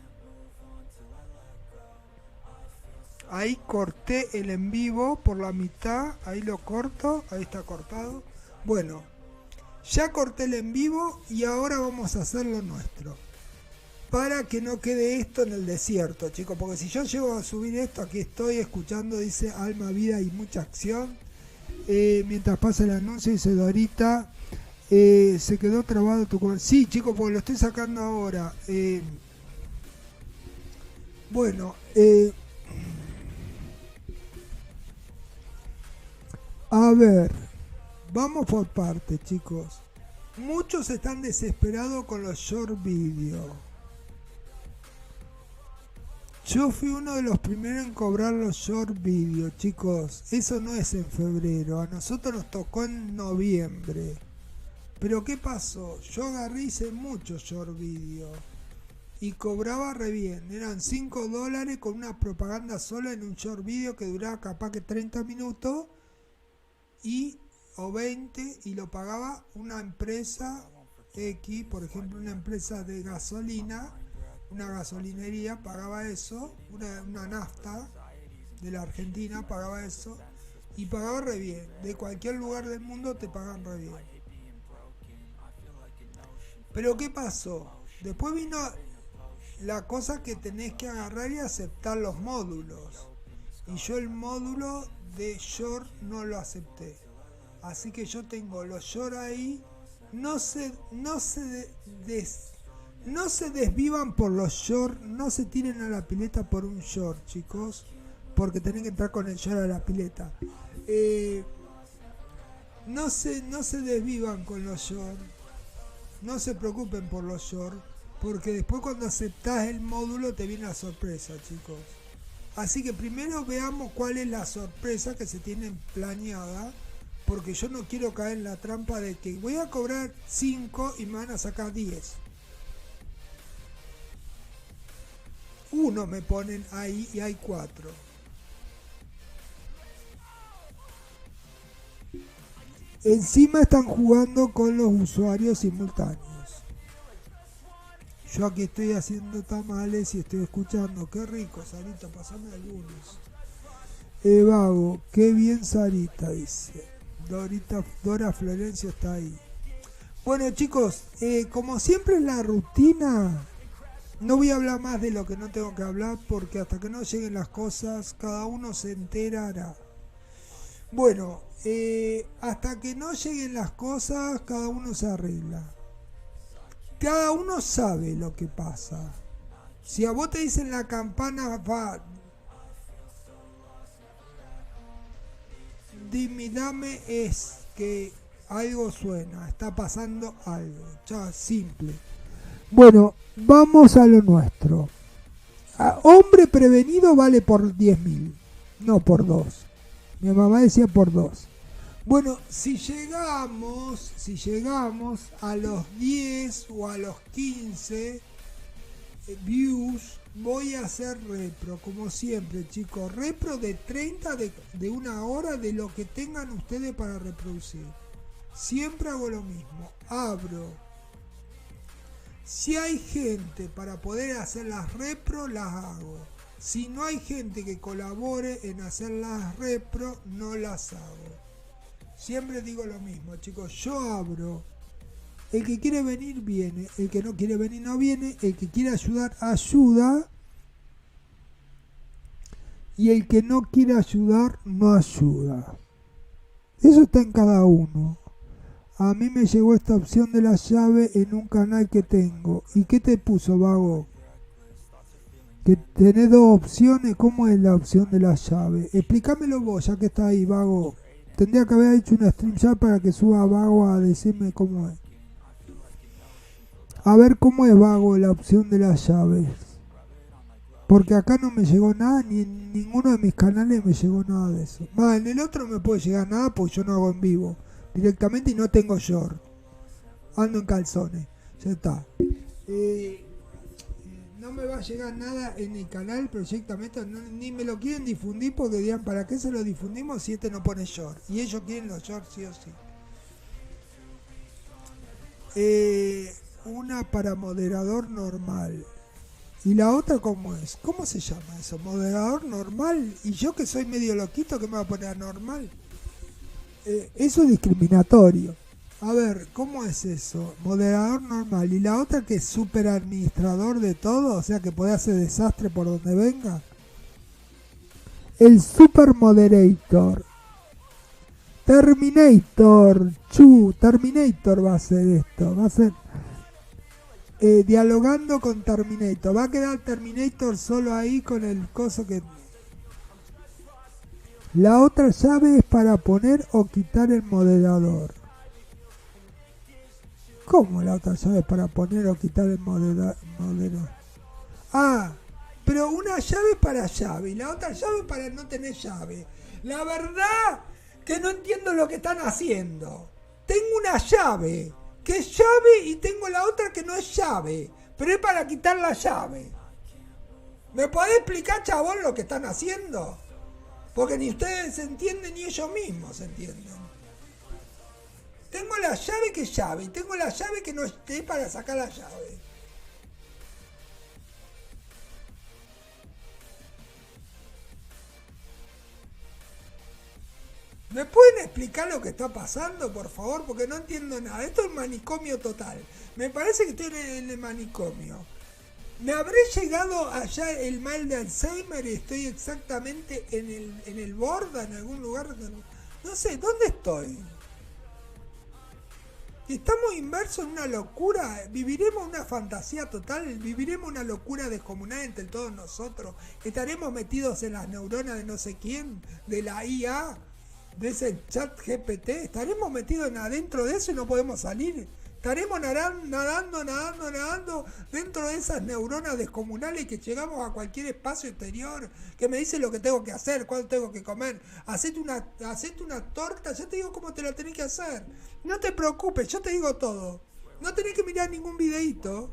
Ahí corté el en vivo por la mitad. Ahí lo corto. Ahí está cortado. Bueno, ya corté el en vivo y ahora vamos a hacer lo nuestro. Para que no quede esto en el desierto, chicos. Porque si yo llego a subir esto, aquí estoy escuchando, dice Alma, Vida y Mucha Acción. Mientras pasa el anuncio, dice Dorita. Se quedó trabado tu comercial. Sí, chicos, porque lo estoy sacando ahora. Bueno, a ver, vamos por partes, chicos. Muchos están desesperados con los short video. Yo fui uno de los primeros en cobrar los short video, chicos. Eso no es en febrero, a nosotros nos tocó en noviembre. Pero ¿qué pasó? Yo agarré y hice muchos short video y cobraba re bien. Eran $5 con una propaganda sola en un short video que duraba capaz que 30 minutos o 20, y lo pagaba una empresa X, por ejemplo una empresa de gasolina, una gasolinería pagaba eso, una nafta de la Argentina pagaba eso y pagaba re bien. De cualquier lugar del mundo te pagan re bien. Pero ¿qué pasó? Después vino la cosa que tenés que agarrar y aceptar los módulos. Y yo el módulo de short no lo acepté. Así que yo tengo los short ahí. No se desvivan por los short. No se tiren a la pileta por un short, chicos. Porque tienen que entrar con el short a la pileta. No se desvivan con los short. No se preocupen por los short. Porque después cuando aceptás el módulo te viene la sorpresa, chicos. Así que primero veamos cuál es la sorpresa que se tiene planeada. Porque yo no quiero caer en la trampa de que voy a cobrar 5 y me van a sacar 10. Uno me ponen ahí y hay 4. Encima están jugando con los usuarios simultáneos. Yo aquí estoy haciendo tamales y estoy escuchando. Qué rico, Sarita, pasame algunos. Vago, qué bien Sarita, dice. Dora Florencio está ahí. Bueno, chicos, como siempre en la rutina, no voy a hablar más de lo que no tengo que hablar porque hasta que no lleguen las cosas, cada uno se enterará. Bueno, hasta que no lleguen las cosas, cada uno se arregla. Cada uno sabe lo que pasa. Si a vos te dicen la campana va, dame es que algo suena, está pasando algo. Ya, simple. Bueno, vamos a lo nuestro. Hombre prevenido vale por 10.000, no por 2. Mi mamá decía por 2. Bueno, si llegamos a los 10 o a los 15 views, voy a hacer repro, como siempre, chicos. Repro de 30 de una hora de lo que tengan ustedes para reproducir. Siempre hago lo mismo. Abro. Si hay gente para poder hacer las repro, las hago. Si no hay gente que colabore en hacer las repro, no las hago. Siempre digo lo mismo, chicos. Yo abro. El que quiere venir, viene. El que no quiere venir, no viene. El que quiere ayudar, ayuda. Y el que no quiere ayudar, no ayuda. Eso está en cada uno. A mí me llegó esta opción de la llave en un canal que tengo. ¿Y qué te puso, vago? Que tenés 2 opciones. ¿Cómo es la opción de la llave? Explícamelo vos, ya que está ahí, vago. Tendría que haber hecho una stream ya para que suba Vago a decirme cómo es. A ver cómo es, Vago, la opción de las llaves. Porque acá no me llegó nada, ni en ninguno de mis canales me llegó nada de eso. Más, en el otro no me puede llegar nada porque yo no hago en vivo directamente y no tengo short. Ando en calzones. Ya está. No me va a llegar nada en el canal Proyectamente, ni me lo quieren difundir porque dirán, ¿para qué se lo difundimos si este no pone short? Y ellos quieren los shorts sí o sí. Una para moderador normal. ¿Y la otra cómo es? ¿Cómo se llama eso? ¿Moderador normal? ¿Y yo que soy medio loquito que me va a poner normal? Eso es discriminatorio. A ver, ¿cómo es eso? Moderador normal. ¿Y la otra que es super administrador de todo? O sea, que puede hacer desastre por donde venga. El super moderator. Terminator. Terminator va a ser esto. Va a ser dialogando con Terminator. Va a quedar Terminator solo ahí con el coso que... La otra llave es para poner o quitar el moderador. ¿Cómo la otra llave para poner o quitar el moderador? Ah, pero una llave para llave y la otra llave para no tener llave. La verdad que no entiendo lo que están haciendo. Tengo una llave que es llave y tengo la otra que no es llave, pero es para quitar la llave. ¿Me podés explicar, chabón, lo que están haciendo? Porque ni ustedes se entienden ni ellos mismos se entienden. Tengo la llave que es llave y tengo la llave que no esté para sacar la llave. ¿Me pueden explicar lo que está pasando, por favor? Porque no entiendo nada. Esto es manicomio total. Me parece que estoy en el manicomio. ¿Me habré llegado allá el mal de Alzheimer y estoy exactamente en el Borda, en algún lugar? No sé, ¿dónde estoy? Estamos inmersos en una locura, viviremos una fantasía total, viviremos una locura descomunal entre todos nosotros, estaremos metidos en las neuronas de no sé quién, de la IA, de ese chat GPT, estaremos metidos adentro de eso y no podemos salir, estaremos nadando dentro de esas neuronas descomunales que llegamos a cualquier espacio exterior, que me dice lo que tengo que hacer, cuándo tengo que comer, hacete una torta, yo te digo cómo te la tenés que hacer. No te preocupes, yo te digo todo. No tenés que mirar ningún videíto.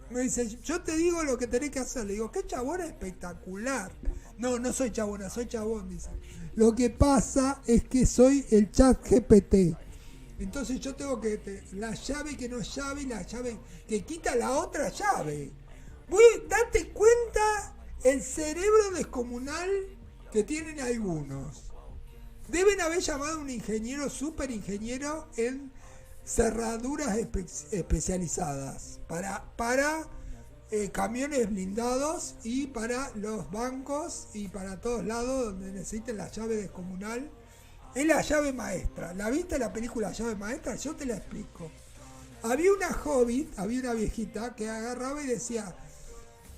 Me dice, yo te digo lo que tenés que hacer. Le digo, qué chabona espectacular. No, no soy chabona, soy chabón, dice. Lo que pasa es que soy el chat GPT. Entonces yo tengo que... La llave que no es llave y la llave que quita la otra llave. Date cuenta el cerebro descomunal que tienen algunos. Deben haber llamado a un ingeniero, super ingeniero en cerraduras especializadas para camiones blindados y para los bancos y para todos lados donde necesiten la llave descomunal. Es la llave maestra. ¿La viste la película Llave Maestra? Yo te la explico. Había una hobbit, había una viejita que agarraba y decía,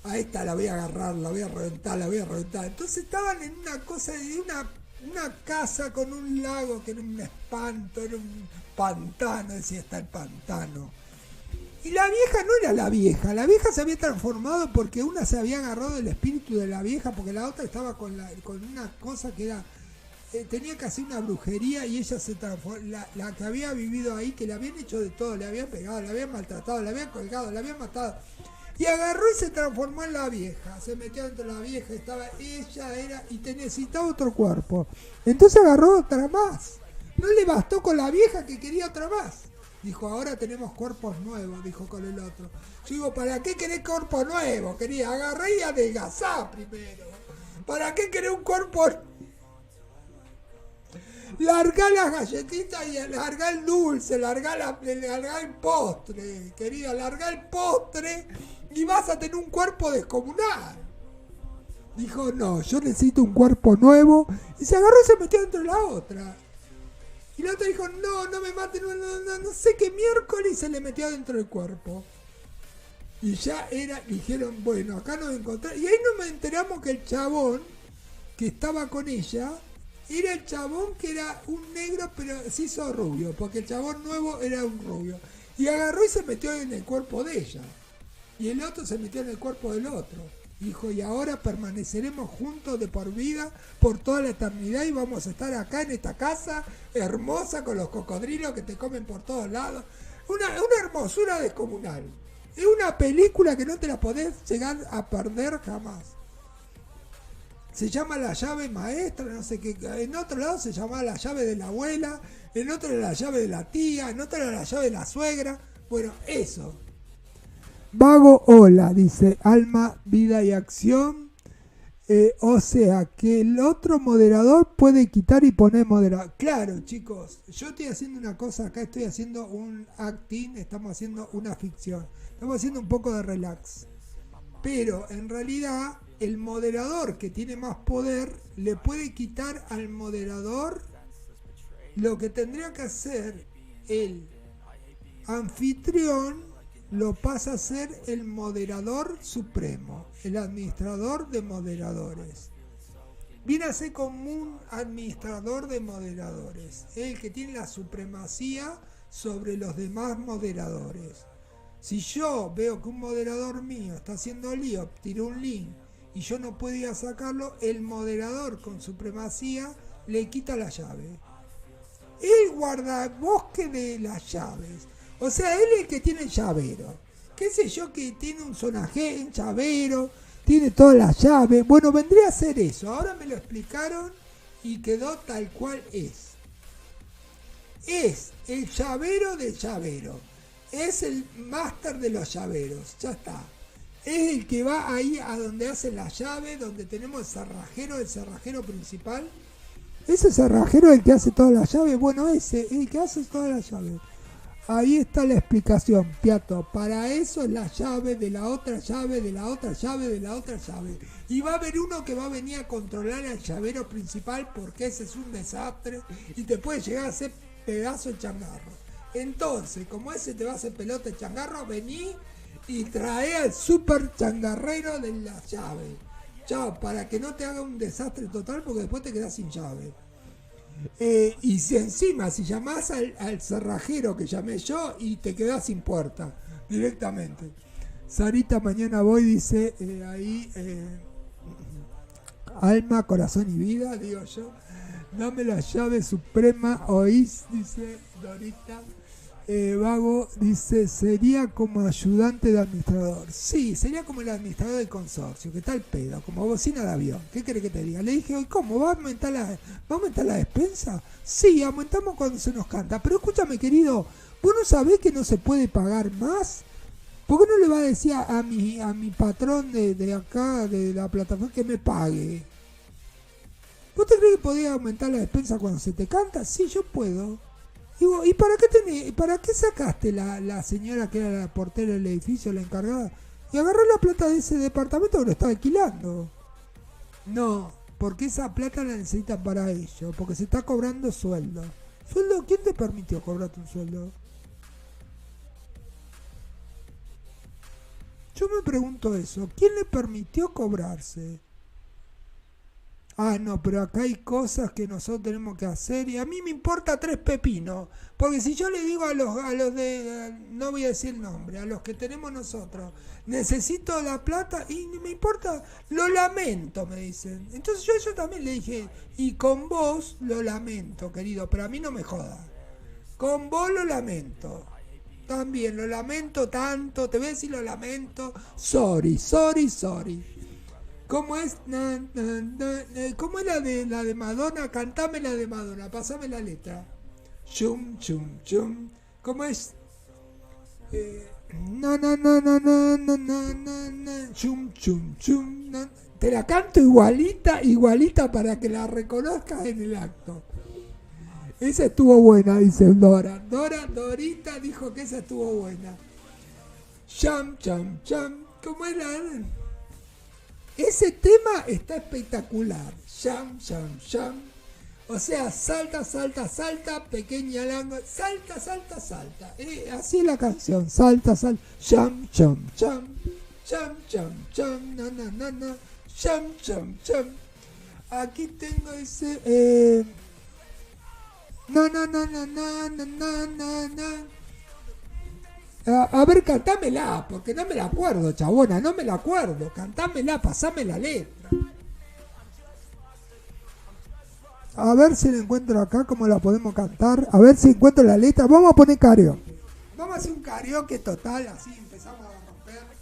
a esta la voy a agarrar, la voy a reventar, la voy a reventar. Entonces estaban en una cosa de una casa con un lago que era un espanto, era un pantano, decía, está el pantano. Y la vieja no era la vieja se había transformado porque una se había agarrado del espíritu de la vieja, porque la otra estaba con una cosa que era, tenía que hacer una brujería y ella se transformó, la que había vivido ahí, que le habían hecho de todo, le habían pegado, le habían maltratado, le habían colgado, le habían matado. Y agarró y se transformó en la vieja. Se metió dentro de la vieja. Ella era y necesitaba otro cuerpo. Entonces agarró otra más. No le bastó con la vieja que quería otra más. Dijo, ahora tenemos cuerpos nuevos, dijo con el otro. Yo digo, ¿para qué querés cuerpo nuevo? Quería agarrar y adelgazar primero. ¿Para qué querés un cuerpo? Largá las galletitas y largá el dulce, largá el postre, querida, largá el postre y vas a tener un cuerpo descomunal. Dijo, no, yo necesito un cuerpo nuevo. Y se agarró y se metió dentro de la otra. Y la otra dijo, no me maten, no sé qué miércoles, y se le metió dentro del cuerpo. Y ya dijeron, bueno, acá nos encontramos. Y ahí nos enteramos que el chabón que estaba con ella era el chabón que era un negro, pero se hizo rubio, porque el chabón nuevo era un rubio. Y agarró y se metió en el cuerpo de ella. Y el otro se metió en el cuerpo del otro. Dijo, y ahora permaneceremos juntos de por vida, por toda la eternidad, y vamos a estar acá en esta casa hermosa con los cocodrilos que te comen por todos lados. Una hermosura descomunal. Es una película que no te la podés llegar a perder jamás. Se llama La Llave Maestra, no sé qué. En otro lado se llamaba La Llave de la Abuela, en otro era La Llave de la Tía, en otro era La Llave de la Suegra. Bueno, eso. Vago, hola, dice Alma, Vida y Acción. O sea, que el otro moderador puede quitar y poner moderador. Claro, chicos, yo estoy haciendo una cosa acá, estoy haciendo un acting, estamos haciendo una ficción. Estamos haciendo un poco de relax. Pero en realidad el moderador que tiene más poder le puede quitar al moderador lo que tendría que hacer el anfitrión, lo pasa a ser el moderador supremo, el administrador de moderadores. Viene a ser como un administrador de moderadores, el que tiene la supremacía sobre los demás moderadores. Si yo veo que un moderador mío está haciendo lío, tiró un link y yo no puedo ir a sacarlo, el moderador con supremacía le quita la llave. El guardabosque de las llaves. O sea, él es el que tiene el llavero. Qué sé yo, que tiene un sonaje, un llavero, tiene todas las llaves. Bueno, vendría a ser eso. Ahora me lo explicaron y quedó tal cual es. Es el llavero del llavero. Es el máster de los llaveros. Ya está. Es el que va ahí a donde hacen la llave, donde tenemos el cerrajero principal. Ese cerrajero es el que hace todas las llaves. Bueno, ese es el que hace todas las llaves. Ahí está la explicación, Piato. Para eso es la llave de la otra llave, de la otra llave, de la otra llave. Y va a haber uno que va a venir a controlar al llavero principal porque ese es un desastre y te puede llegar a hacer pedazo de changarro. Entonces, como ese te va a hacer pelota de changarro, vení y trae al super changarrero de la llave. Chao, para que no te haga un desastre total porque después te quedas sin llave. Y si encima, si llamás al cerrajero que llamé yo y te quedás sin puerta directamente. Sarita, mañana voy, dice ahí, alma, corazón y vida, digo yo. Dame la llave suprema, oís, dice Dorita. Vago dice, sería como ayudante de administrador. Sí, sería como el administrador del consorcio, que está el pedo, como bocina de avión. ¿Qué querés que te diga? Le dije, ¿cómo? ¿Va a aumentar la despensa? Sí, aumentamos cuando se nos canta. Pero escúchame, querido, ¿vos no sabés que no se puede pagar más? ¿Por qué no le va a decir a mi patrón de acá, de la plataforma, que me pague? ¿Vos te crees que podés aumentar la despensa cuando se te canta? Sí, yo puedo. Digo, ¿y para qué sacaste la señora que era la portera del edificio, la encargada? Y agarró la plata de ese departamento que lo estaba alquilando. No, porque esa plata la necesitan para ellos, porque se está cobrando sueldo. ¿Sueldo? ¿Quién te permitió cobrarte un sueldo? Yo me pregunto eso, ¿quién le permitió cobrarse? Ah, no, pero acá hay cosas que nosotros tenemos que hacer y a mí me importa tres pepinos. Porque si yo le digo a los de, no voy a decir el nombre, a los que tenemos nosotros, necesito la plata y me importa, lo lamento, me dicen. Entonces yo también le dije, y con vos lo lamento, querido, pero a mí no me jodas. Con vos lo lamento. También lo lamento tanto, te voy a decir lo lamento. Sorry, sorry, sorry. ¿Cómo es? ¿Cómo es la de Madonna? Cantame la de Madonna, pasame la letra. Chum, chum, chum. ¿Cómo es? Na, na, na, na, na, na, na, na, na. Chum, chum, chum. Na. Te la canto igualita, igualita para que la reconozcas en el acto. Esa estuvo buena, dice Dora. Dorita dijo que esa estuvo buena. Cham, cham, cham. ¿Cómo era? Ese tema está espectacular. Sham, sham, sham. O sea, salta, salta, salta, pequeña lengua, salta, salta, salta. Así es la canción. Salta, salta. Sham, sham, sham. Sham, sham, sham. Na, na, na, na. Sham, sham, sham. Aquí tengo ese. Na, na, na, na, na, na, na, na, na. A ver, cantámela, porque no me la acuerdo, chabona, no me la acuerdo. Cantámela, pasame la letra. A ver si la encuentro acá, cómo la podemos cantar. A ver si encuentro la letra. Vamos a poner karaoke. Vamos a hacer un karaoke total, así empezamos a romper.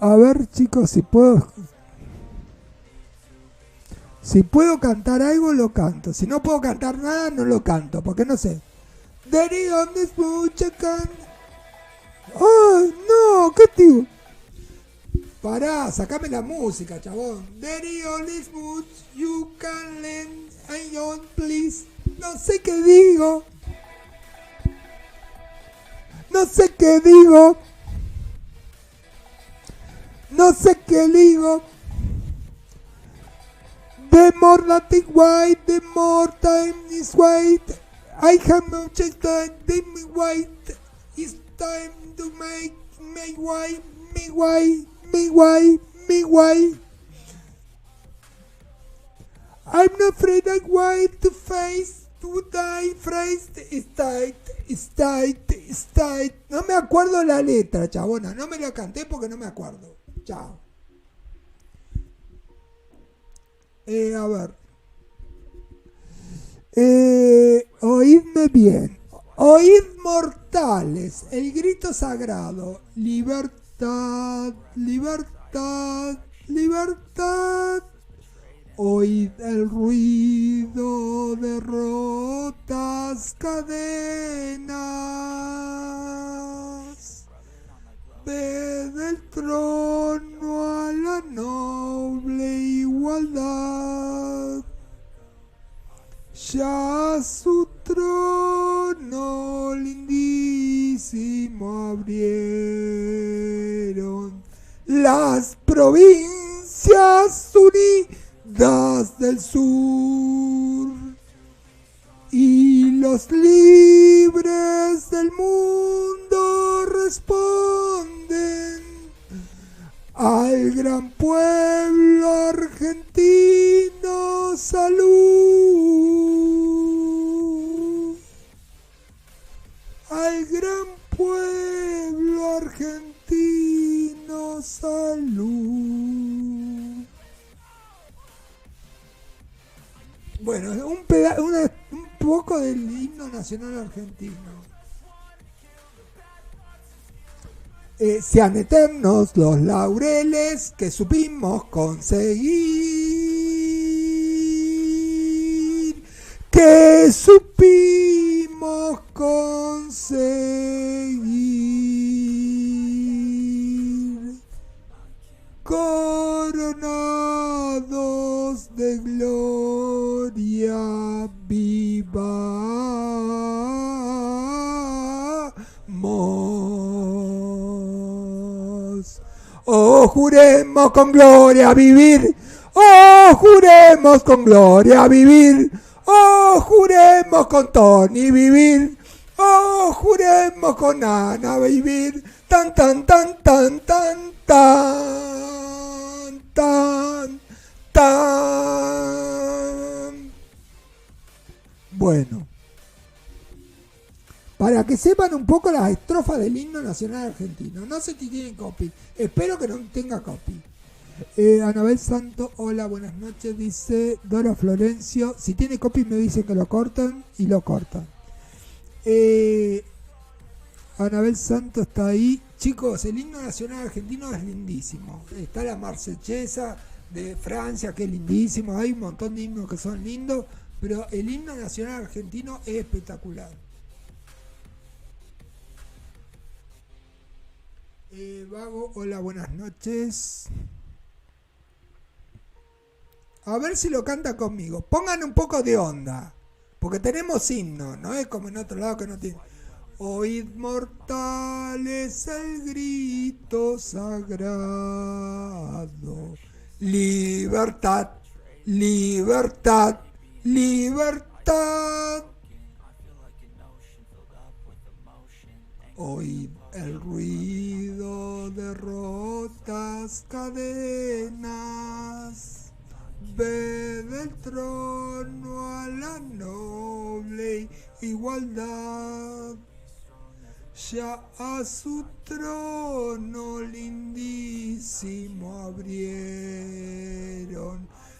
A ver, chicos, si puedo cantar algo, lo canto. Si no puedo cantar nada, no lo canto, porque no sé. Daddy on this mucha can. ¡Ay, no! ¿Qué tío? Pará, sacame la música, chabón. Daddy on this much you can lend and on please. No sé qué digo. No sé qué digo. No sé qué digo. The more that it white, the more time is white. I have no chance to make me white. It's time to make me white, me white, me white, me white. I'm not afraid of white to face, to die, phrase is tight, is tight, is tight. No me acuerdo la letra, chabona. No me la canté porque no me acuerdo. Chao. A ver. Oídme bien. Oíd mortales. El grito sagrado. Libertad, libertad, libertad. Oíd el ruido cadenas. Ve del trono a la noble igualdad. Ya su trono lindísimo abrieron las provincias unidas del sur, y los libres del mundo responden al gran pueblo argentino. Salud al gran pueblo argentino. Salud. Bueno, un poco del himno nacional argentino. Sean eternos los laureles que supimos conseguir, que supimos conseguir, coronados de gloria vivamos. Oh, juremos con gloria vivir. Oh, juremos con gloria vivir. Oh, juremos con Tony vivir. Oh, juremos con Ana vivir. Tan, tan, tan, tan, tan, tan, tan, tan. Bueno, para que sepan un poco las estrofas del himno nacional argentino. No sé si tienen copy. Espero que no tenga copy. Anabel Santo, hola, buenas noches, dice Dora Florencio. Si tiene copy me dice que lo cortan y lo cortan. Anabel Santo está ahí. Chicos, el himno nacional argentino es lindísimo. Está la Marsellesa de Francia, que es lindísimo. Hay un montón de himnos que son lindos, pero el himno nacional argentino es espectacular. Vago, hola, buenas noches. A ver si lo canta conmigo. Pongan un poco de onda, porque tenemos himno, no es como en otro lado que no tiene. Oíd mortales el grito sagrado. Libertad, libertad, libertad. Oíd el ruido de rotas cadenas. Ve del trono a la noble igualdad. Ya a su trono lindísimo abrieron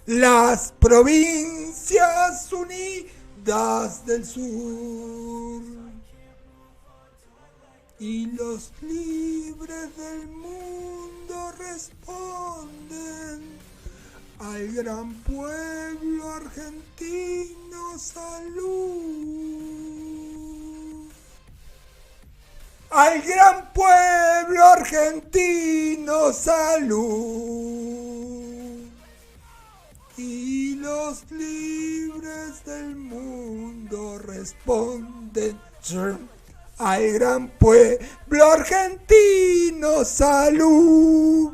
las provincias unidas del sur, y los libres del mundo responden al gran pueblo argentino. Salud al gran pueblo argentino. Salud, y los libres del mundo responden al gran pueblo argentino. Salud.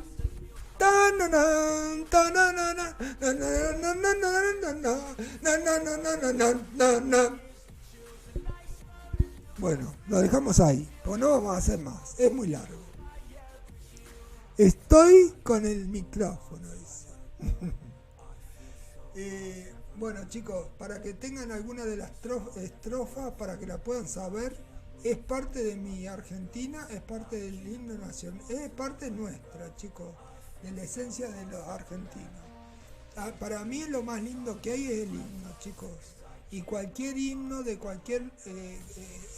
Bueno, lo dejamos ahí, porque no vamos a hacer más, es muy largo. Estoy con el micrófono, dice. Bueno, chicos, para que tengan alguna de las estrofas, para que la puedan saber, es parte de mi Argentina, es parte del himno nacional, es parte nuestra, chicos, de la esencia de los argentinos. Para mí lo más lindo que hay es el himno, chicos. Y cualquier himno de cualquier...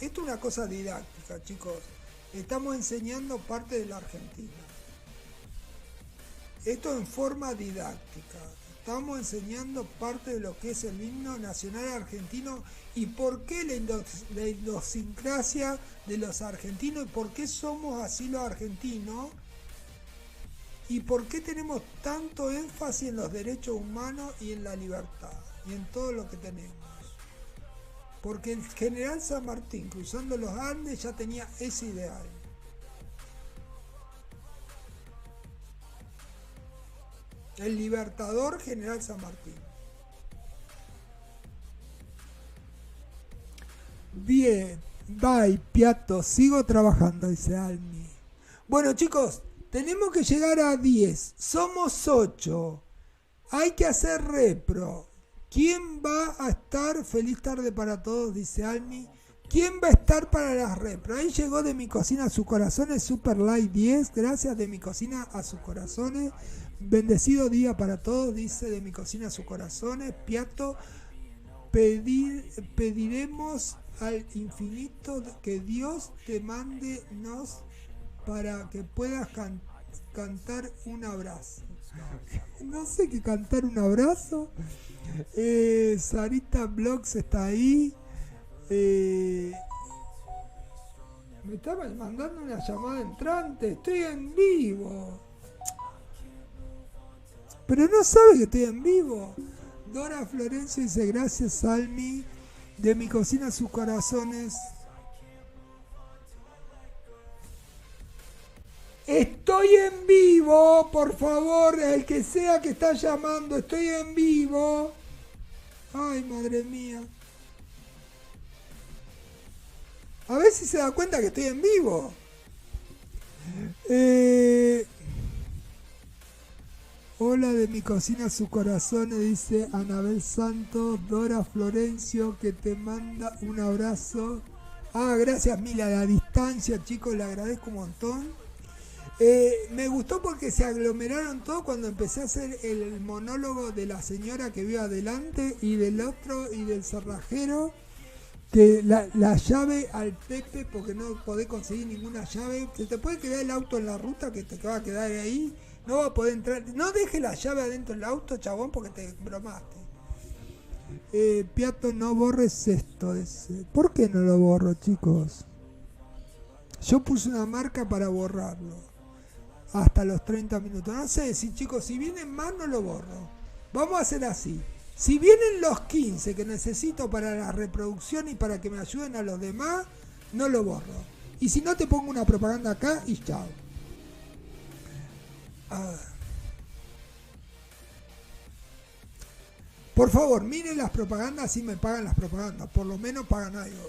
esto es una cosa didáctica, chicos. Estamos enseñando parte de la Argentina. Esto en forma didáctica. estamos enseñando parte de lo que es el himno nacional argentino y por qué la idiosincrasia de los argentinos y por qué somos así los argentinos y por qué tenemos tanto énfasis en los derechos humanos y en la libertad y en todo lo que tenemos. Porque el general San Martín, cruzando los Andes, ya tenía ese ideal. El libertador general San Martín. Bien, bye, Piatto, sigo trabajando, dice Almi. Bueno, chicos, tenemos que llegar a 10. Somos 8. Hay que hacer repro. ¿Quién va a estar? Feliz tarde para todos, dice Almi. ¿Quién va a estar para las repro? Ahí llegó De Mi Cocina a sus corazones, Super Light 10. Gracias, De Mi Cocina a sus corazones. Bendecido día para todos, dice De Mi Cocina a sus corazones. Piatto, pediremos al infinito que Dios te mande nos para que puedas cantar un abrazo. No sé qué cantar un abrazo. Sarita Blogs está ahí. Me estaban mandando una llamada entrante. Estoy en vivo. Pero no sabe que estoy en vivo. Dora Florencio dice gracias, Salmi. De Mi Cocina a sus corazones. Estoy en vivo, por favor, el que sea que está llamando, estoy en vivo. Ay, madre mía. A ver si se da cuenta que estoy en vivo. Hola, De Mi Cocina a sus corazones, dice Anabel Santos. Dora Florencio, que te manda un abrazo. Ah, gracias Mila, a la distancia, chicos, le agradezco un montón. Me gustó porque se aglomeraron todos cuando empecé a hacer el monólogo de la señora que vio adelante y del otro y del cerrajero. Que la llave al Pepe, porque no podés conseguir ninguna llave. Se te puede quedar el auto en la ruta que te va a quedar ahí. No va a poder entrar. No dejes la llave adentro del auto, chabón, porque te bromaste. Piatto, no borres esto. ¿Por qué no lo borro, chicos? Yo puse una marca para borrarlo. Hasta los 30 minutos. No sé, si chicos, si vienen más no lo borro. Vamos a hacer así. Si vienen los 15 que necesito para la reproducción y para que me ayuden a los demás, no lo borro. Y si no, te pongo una propaganda acá y chao. Por favor, miren las propagandas y me pagan las propagandas. Por lo menos pagan algo.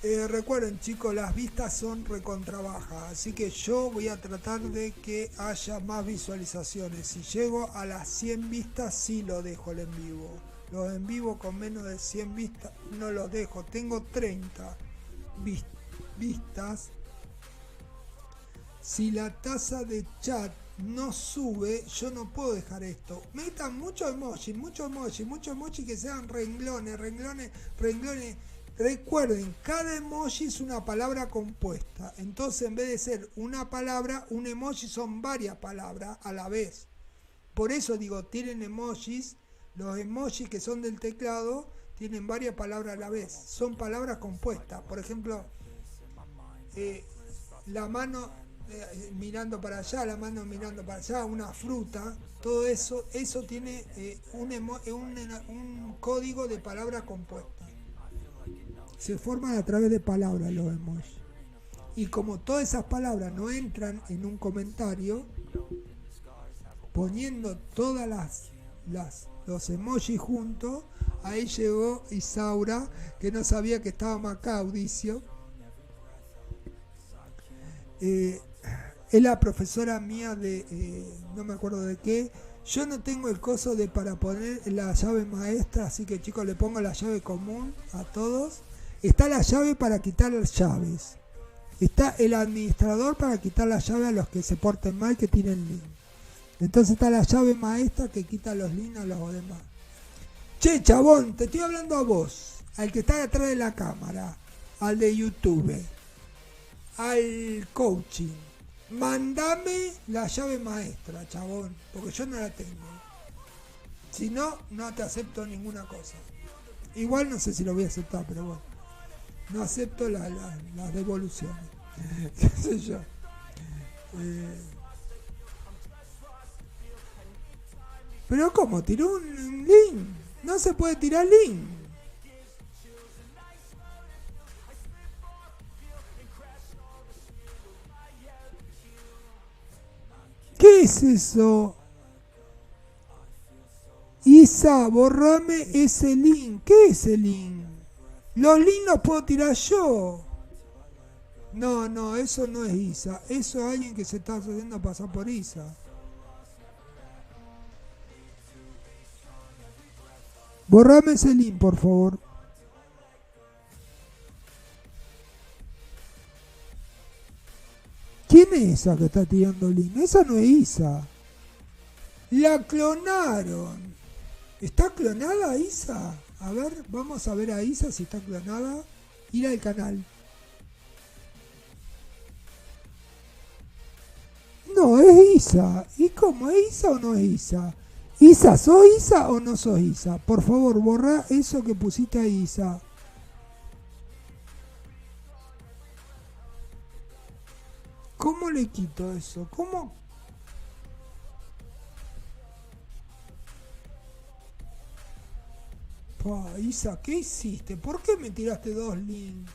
Recuerden, chicos, las vistas son recontrabajas, así que yo voy a tratar de que haya más visualizaciones. Si llego a las 100 vistas, sí lo dejo el en vivo. Los en vivo con menos de 100 vistas no los dejo. Tengo 30 vistas. Si la tasa de chat no sube, yo no puedo dejar esto. Metan mucho emoji que sean renglones. Recuerden, cada emoji es una palabra compuesta. Entonces, en vez de ser una palabra, un emoji son varias palabras a la vez. Por eso digo, tienen emojis. Los emojis que son del teclado tienen varias palabras a la vez. Son palabras compuestas. Por ejemplo, la mano mirando para allá, la mano mirando para allá, una fruta. Todo eso tiene un código de palabras compuestas. Se forman a través de palabras los emojis. Y como todas esas palabras no entran en un comentario, poniendo todas los emojis juntos, ahí llegó Isaura, que no sabía que estábamos acá, Audicio. Es la profesora mía de, no me acuerdo de qué. Yo no tengo el coso para poner la llave maestra, así que chicos, le pongo la llave común a todos. Está la llave para quitar las llaves. Está el administrador para quitar la llave a los que se porten mal, que tienen link. Entonces está la llave maestra que quita los links a los demás. Che, chabón, te estoy hablando a vos, al que está detrás de la cámara, al de YouTube, al coaching. Mandame la llave maestra, chabón, porque yo no la tengo. Si no, no te acepto ninguna cosa. Igual no sé si lo voy a aceptar, pero bueno. No acepto las devoluciones. ¿Qué sé yo? Pero ¿cómo? ¿Tiró un link? No se puede tirar link. ¿Qué es eso? Isa, borrame ese link. ¿Qué es ese link? Los links los puedo tirar yo. No, eso no es Isa. Eso es alguien que se está haciendo pasar por Isa. Borrame ese link, por favor. ¿Quién es esa que está tirando link? Esa no es Isa. La clonaron. ¿Está clonada Isa? A ver, vamos a ver a Isa si está clonada. Ir al canal. No, es Isa. ¿Y cómo? ¿Es Isa o no es Isa? Isa, ¿sos Isa o no sos Isa? Por favor, borra eso que pusiste a Isa. ¿Cómo le quito eso? ¿Cómo? Pa, Isa, ¿qué hiciste? ¿Por qué me tiraste dos links?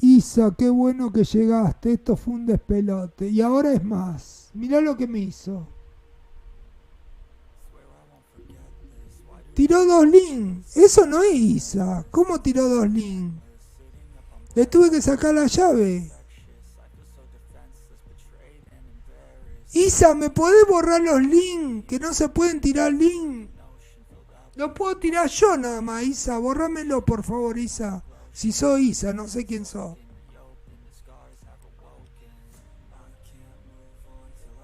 Isa, qué bueno que llegaste. Esto fue un despelote. Y ahora es más. Mirá lo que me hizo. Tiró dos links. Eso no es Isa. ¿Cómo tiró dos links? Le tuve que sacar la llave. Isa, ¿me podés borrar los links? Que no se pueden tirar links. Lo puedo tirar yo nada más, Isa. Borrámelo, por favor, Isa. Si soy Isa, no sé quién sos.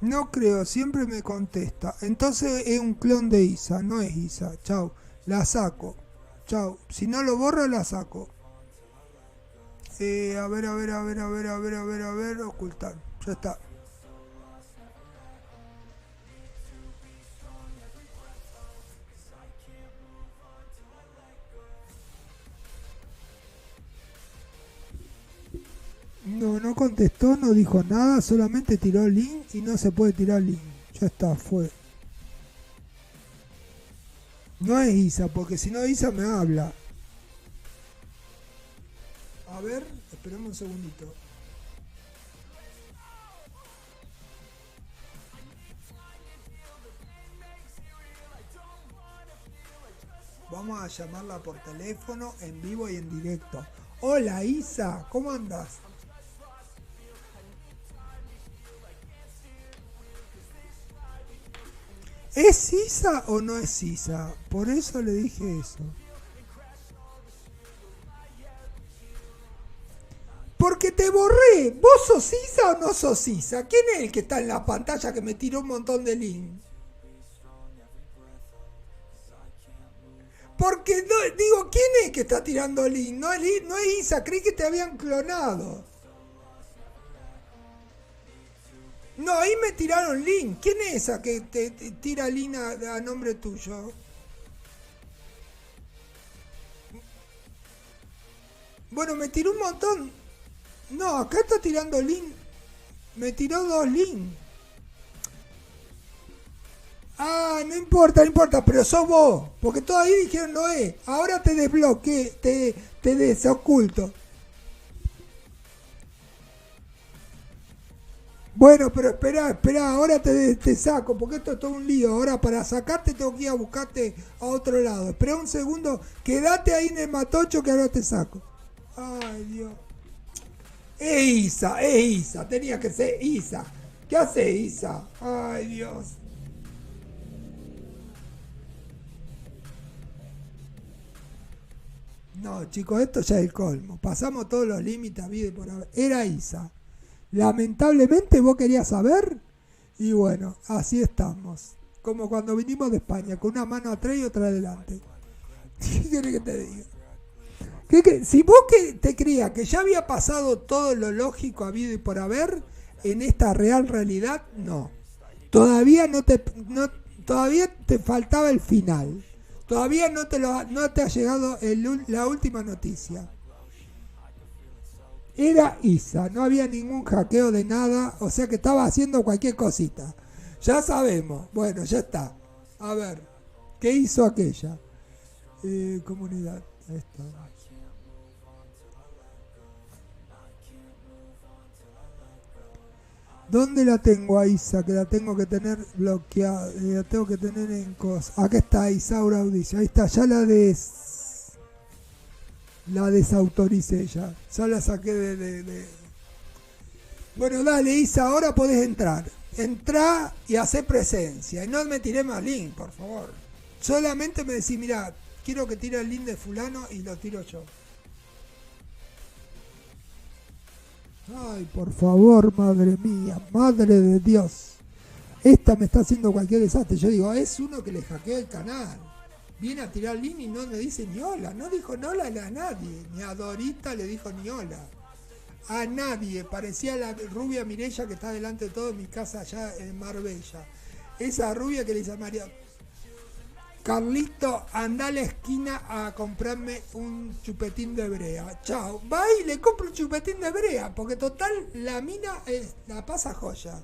No creo, siempre me contesta. Entonces es un clon de Isa, no es Isa. Chau, la saco. Chau, si no lo borro, la saco. A ver, ocultar. Ya está. No contestó, no dijo nada, solamente tiró el link y no se puede tirar link. Ya está, fue. No es Isa, porque si no Isa me habla. A ver, esperemos un segundito. Vamos a llamarla por teléfono, en vivo y en directo. Hola Isa, ¿cómo andas? ¿Es Isa o no es Isa? Por eso le dije eso. Porque te borré. ¿Vos sos Isa o no sos Isa? ¿Quién es el que está en la pantalla que me tiró un montón de links? Porque digo, ¿quién es que está tirando link? No es Isa, creí que te habían clonado. No, ahí me tiraron link. ¿Quién es esa que te tira link a nombre tuyo? Bueno, me tiró un montón. No, acá está tirando link. Me tiró dos links. Ah, no importa, pero sos vos. Porque todos ahí dijeron no es. Ahora te desbloqueé, te desoculto. Bueno, pero espera, ahora te saco, porque esto es todo un lío. Ahora para sacarte tengo que ir a buscarte a otro lado. Espera un segundo, quédate ahí en el matocho que ahora te saco. Ay, Dios. Es Isa, tenía que ser Isa. ¿Qué hace Isa? Ay, Dios. No, chicos, esto ya es el colmo. Pasamos todos los límites, vida y por haber. Era Isa. Lamentablemente vos querías saber. Y bueno, así estamos. Como cuando vinimos de España, con una mano atrás y otra adelante. ¿Qué querés que te diga? Si vos que te creías que ya había pasado todo lo lógico habido y por haber en esta real realidad, no. Todavía todavía te faltaba el final. Todavía no te ha llegado la última noticia. Era Isa, no había ningún hackeo de nada, o sea que estaba haciendo cualquier cosita. Ya sabemos, bueno, ya está. A ver, ¿qué hizo aquella? Comunidad, esto. ¿Dónde la tengo a Isa? Que la tengo que tener bloqueada, la tengo que tener en cosas. Acá está Isaura Audicio, ahí está, ya la desautoricé ya la saqué de... Bueno, dale Isa, ahora podés entrar. Entrá y hacé presencia. Y no me tiré más link, por favor. Solamente me decís, mirá, quiero que tire el link de fulano y lo tiro yo. Ay, por favor, madre mía, madre de Dios. Esta me está haciendo cualquier desastre. Yo digo, es uno que le hackeó el canal. Viene a tirar link y no me dice ni hola. No dijo ni hola a nadie. Ni a Dorita le dijo ni hola. A nadie. Parecía la rubia Mireya que está delante de todo en mi casa allá en Marbella. Esa rubia que le dice a María: Carlito, anda a la esquina a comprarme un chupetín de brea. Chao. Va y le compro un chupetín de brea, porque total la mina la pasa joya.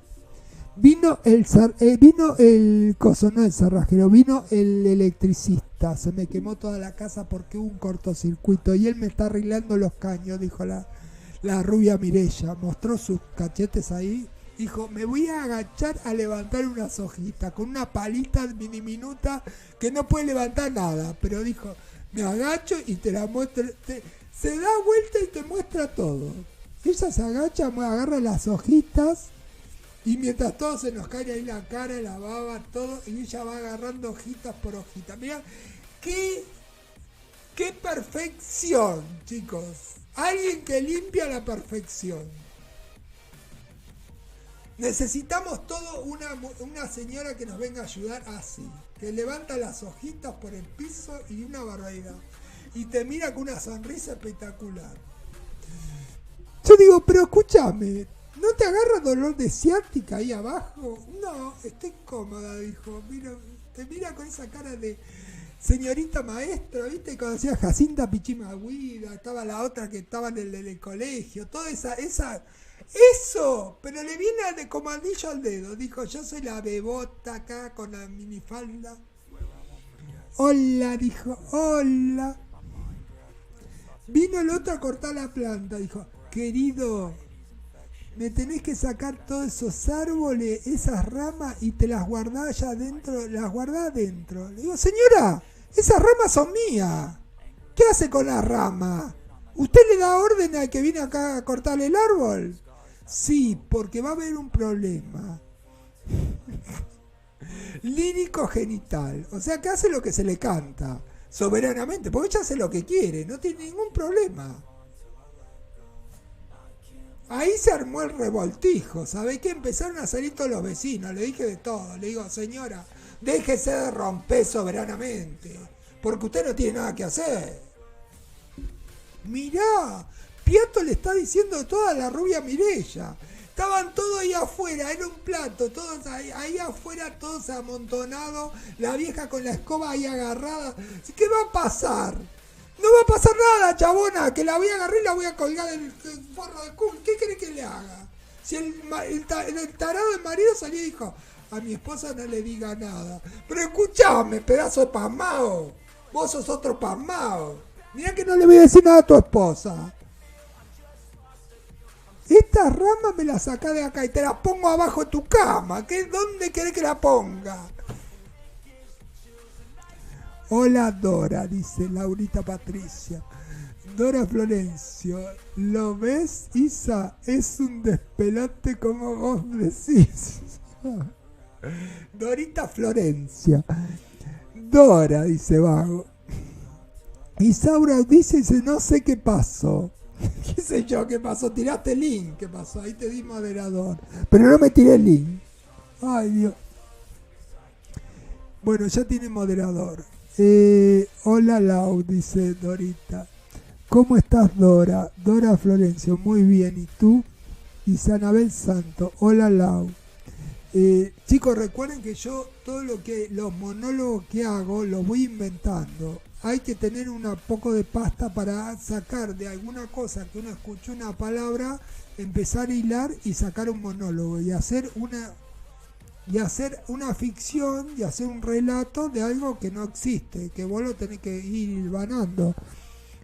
Vino el coso, no el cerrajero, vino el electricista. Se me quemó toda la casa porque hubo un cortocircuito y él me está arreglando los caños, dijo la rubia Mireya. Mostró sus cachetes ahí. Dijo, me voy a agachar a levantar unas hojitas con una palita diminuta que no puede levantar nada. Pero dijo, me agacho y te la muestro. Se da vuelta y te muestra todo. Ella se agacha, agarra las hojitas y mientras todo se nos cae ahí la cara, la baba, todo, y ella va agarrando hojitas por hojitas. Mirá, qué perfección, chicos. Alguien que limpia la perfección. Necesitamos todo una señora que nos venga a ayudar así, que levanta las hojitas por el piso y una barbaridad. Y te mira con una sonrisa espectacular. Yo digo, pero escúchame, ¿no te agarra dolor de ciática ahí abajo? No, estoy cómoda, dijo. Te mira con esa cara de señorita maestra, ¿viste? Conocía a Jacinta Pichimahuida, estaba la otra que estaba en el colegio, toda eso, pero le viene de como anillo al dedo. Dijo, yo soy la bebota acá con la minifalda. Hola, dijo, hola. Vino el otro a cortar la planta. Dijo, querido, me tenés que sacar todos esos árboles, esas ramas y te las guardás allá adentro. Las guardás adentro. Le digo, señora, esas ramas son mías. ¿Qué hace con las ramas? ¿Usted le da orden al que viene acá a cortarle el árbol? Sí, porque va a haber un problema. Lírico genital. O sea, que hace lo que se le canta. Soberanamente. Porque ella hace lo que quiere. No tiene ningún problema. Ahí se armó el revoltijo. ¿Sabe qué? Empezaron a salir todos los vecinos. Le dije de todo. Le digo, señora, déjese de romper soberanamente. Porque usted no tiene nada que hacer. Mirá. Piatto le está diciendo todo a la rubia Mireya. Estaban todos ahí afuera, era un plato, todos ahí afuera, todos amontonados, la vieja con la escoba ahí agarrada. ¿Qué va a pasar? No va a pasar nada, chabona, que la voy a agarrar y la voy a colgar en el forro de culo. ¿Qué cree que le haga? Si el tarado del marido salió y dijo, a mi esposa no le diga nada. Pero escuchame, pedazo de pasmao, vos sos otro pasmao. Mirá que no le voy a decir nada a tu esposa. Estas ramas me las sacás de acá y te las pongo abajo de tu cama. ¿Dónde querés que la ponga? Hola Dora, dice Laurita Patricia. Dora Florencio, ¿lo ves, Isa? Es un despelote como vos decís. Dorita Florencia. Dora, dice Vago. Isaura dice, no sé qué pasó. ¿Qué sé yo qué pasó? Tiraste el link. ¿Qué pasó? Ahí te di moderador. Pero no me tiré el link. Ay, Dios. Bueno, ya tiene moderador. Hola, Lau, dice Dorita. ¿Cómo estás, Dora? Dora Florencio, muy bien. ¿Y tú? Y Sanabel Santo, hola, Lau. Chicos, recuerden que yo los monólogos que hago los voy inventando. Hay que tener un poco de pasta para sacar de alguna cosa que uno escuchó una palabra, empezar a hilar y sacar un monólogo y hacer una ficción y hacer un relato de algo que no existe, que vos lo tenés que ir hilvanando.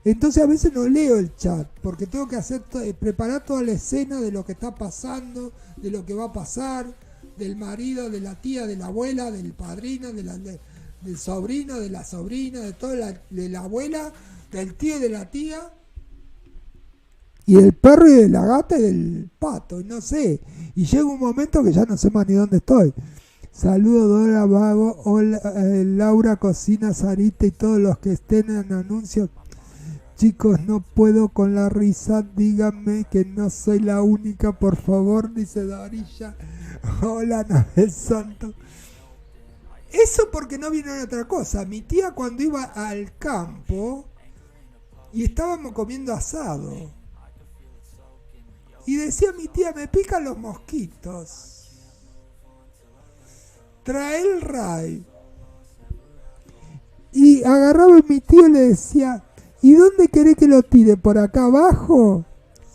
Entonces a veces no leo el chat porque tengo que preparar toda la escena de lo que está pasando, de lo que va a pasar, del marido, de la tía, de la abuela, del padrino, del sobrino, de la sobrina, de la abuela, del tío y de la tía, y del perro y de la gata y del pato, y no sé. Y llega un momento que ya no sé más ni dónde estoy. Saludos, Dora Vago, hola, Laura Cocina, Sarita y todos los que estén en anuncios. Chicos, no puedo con la risa, díganme que no soy la única, por favor, dice Dorilla. Hola, Nabel Santo. Eso porque no vieron otra cosa. Mi tía cuando iba al campo y estábamos comiendo asado, y decía mi tía, me pican los mosquitos, trae el ray. Y agarraba a mi tío y le decía, ¿y dónde querés que lo tire? ¿Por acá abajo?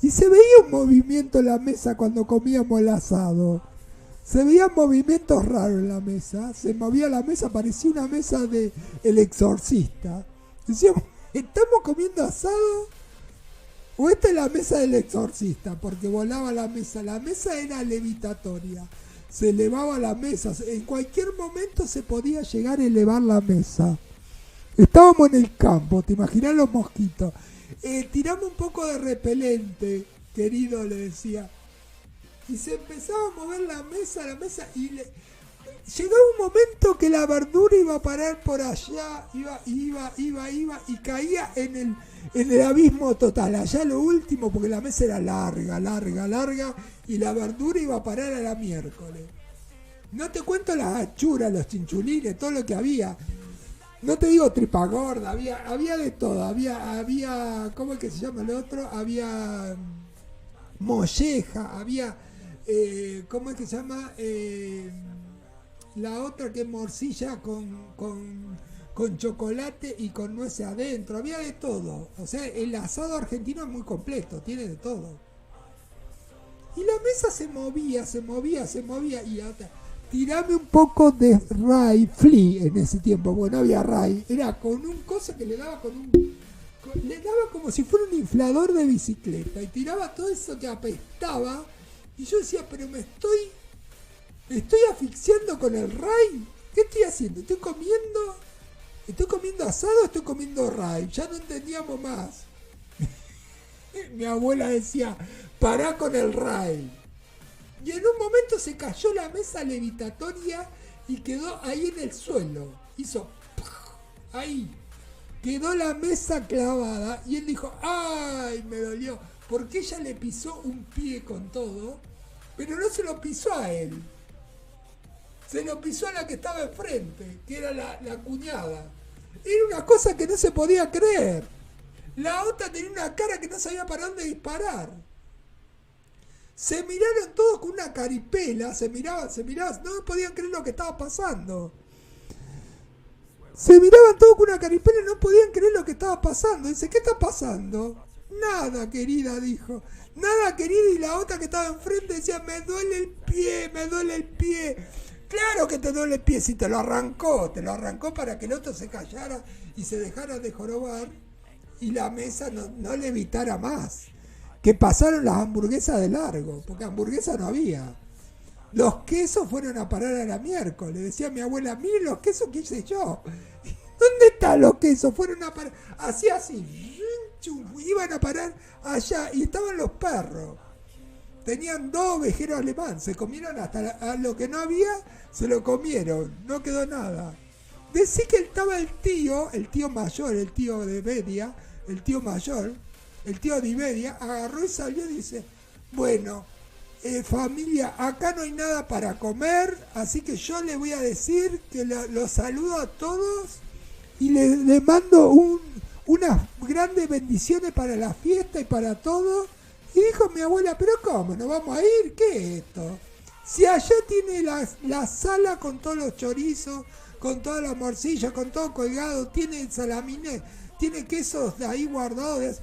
Y se veía un movimiento en la mesa cuando comíamos el asado. Se veían movimientos raros en la mesa. Se movía la mesa, parecía una mesa de El Exorcista. Decíamos, ¿estamos comiendo asado? ¿O esta es la mesa del Exorcista? Porque volaba la mesa. La mesa era levitatoria. Se elevaba la mesa. En cualquier momento se podía llegar a elevar la mesa. Estábamos en el campo, te imaginas los mosquitos. Tiramos un poco de repelente, querido, le decía. Y se empezaba a mover la mesa, y llegaba un momento que la verdura iba a parar por allá, iba, y caía en el abismo total. Allá lo último, porque la mesa era larga, y la verdura iba a parar a la miércoles. No te cuento las achuras, los chinchulines, todo lo que había. No te digo tripa gorda, había de todo, había, ¿cómo es que se llama el otro? Había molleja, había, ¿cómo es que se llama? La otra que es morcilla con chocolate y con nueces adentro, había de todo. O sea, el asado argentino es muy completo, tiene de todo. Y la mesa se movía, y otra. Tirame un poco de ray, flea en ese tiempo, porque no había ray. Era con un coso que le daba le daba como si fuera un inflador de bicicleta. Y tiraba todo eso que apestaba. Y yo decía, pero me estoy asfixiando con el ray. ¿Qué estoy haciendo? ¿Estoy comiendo asado o estoy comiendo ray? Ya no entendíamos más. Mi abuela decía, pará con el ray. Y en un momento se cayó la mesa levitatoria y quedó ahí en el suelo. Hizo ahí. Quedó la mesa clavada y él dijo, ¡ay! Me dolió. Porque ella le pisó un pie con todo, pero no se lo pisó a él. Se lo pisó a la que estaba enfrente, que era la cuñada. Era una cosa que no se podía creer. La otra tenía una cara que no sabía para dónde disparar. Se miraron todos con una caripela, se miraban, no podían creer lo que estaba pasando. Se miraban todos con una caripela y no podían creer lo que estaba pasando. Dice, ¿qué está pasando? Nada, querida, dijo. Nada, querida, y la otra que estaba enfrente decía, me duele el pie. Claro que te duele el pie, si te lo arrancó para que el otro se callara y se dejara de jorobar y la mesa no le evitara más. Que pasaron las hamburguesas de largo, porque hamburguesas no había. Los quesos fueron a parar a la miércoles. Decía mi abuela, miren los quesos que hice yo. ¿Dónde están los quesos? Fueron a parar. Así, iban a parar allá y estaban los perros. Tenían 2 ovejeros alemán. Se comieron hasta lo que no había, se lo comieron. No quedó nada. Decí que estaba el tío mayor, el tío de Bedia, el tío de Iberia, agarró y salió y dice, bueno, familia, acá no hay nada para comer, así que yo le voy a decir que los saludo a todos y le mando unas grandes bendiciones para la fiesta y para todo. Y dijo mi abuela, pero ¿cómo? ¿Nos vamos a ir? ¿Qué es esto? Si allá tiene la sala con todos los chorizos, con toda la morcilla, con todo colgado, tiene salamines, tiene quesos de ahí guardados.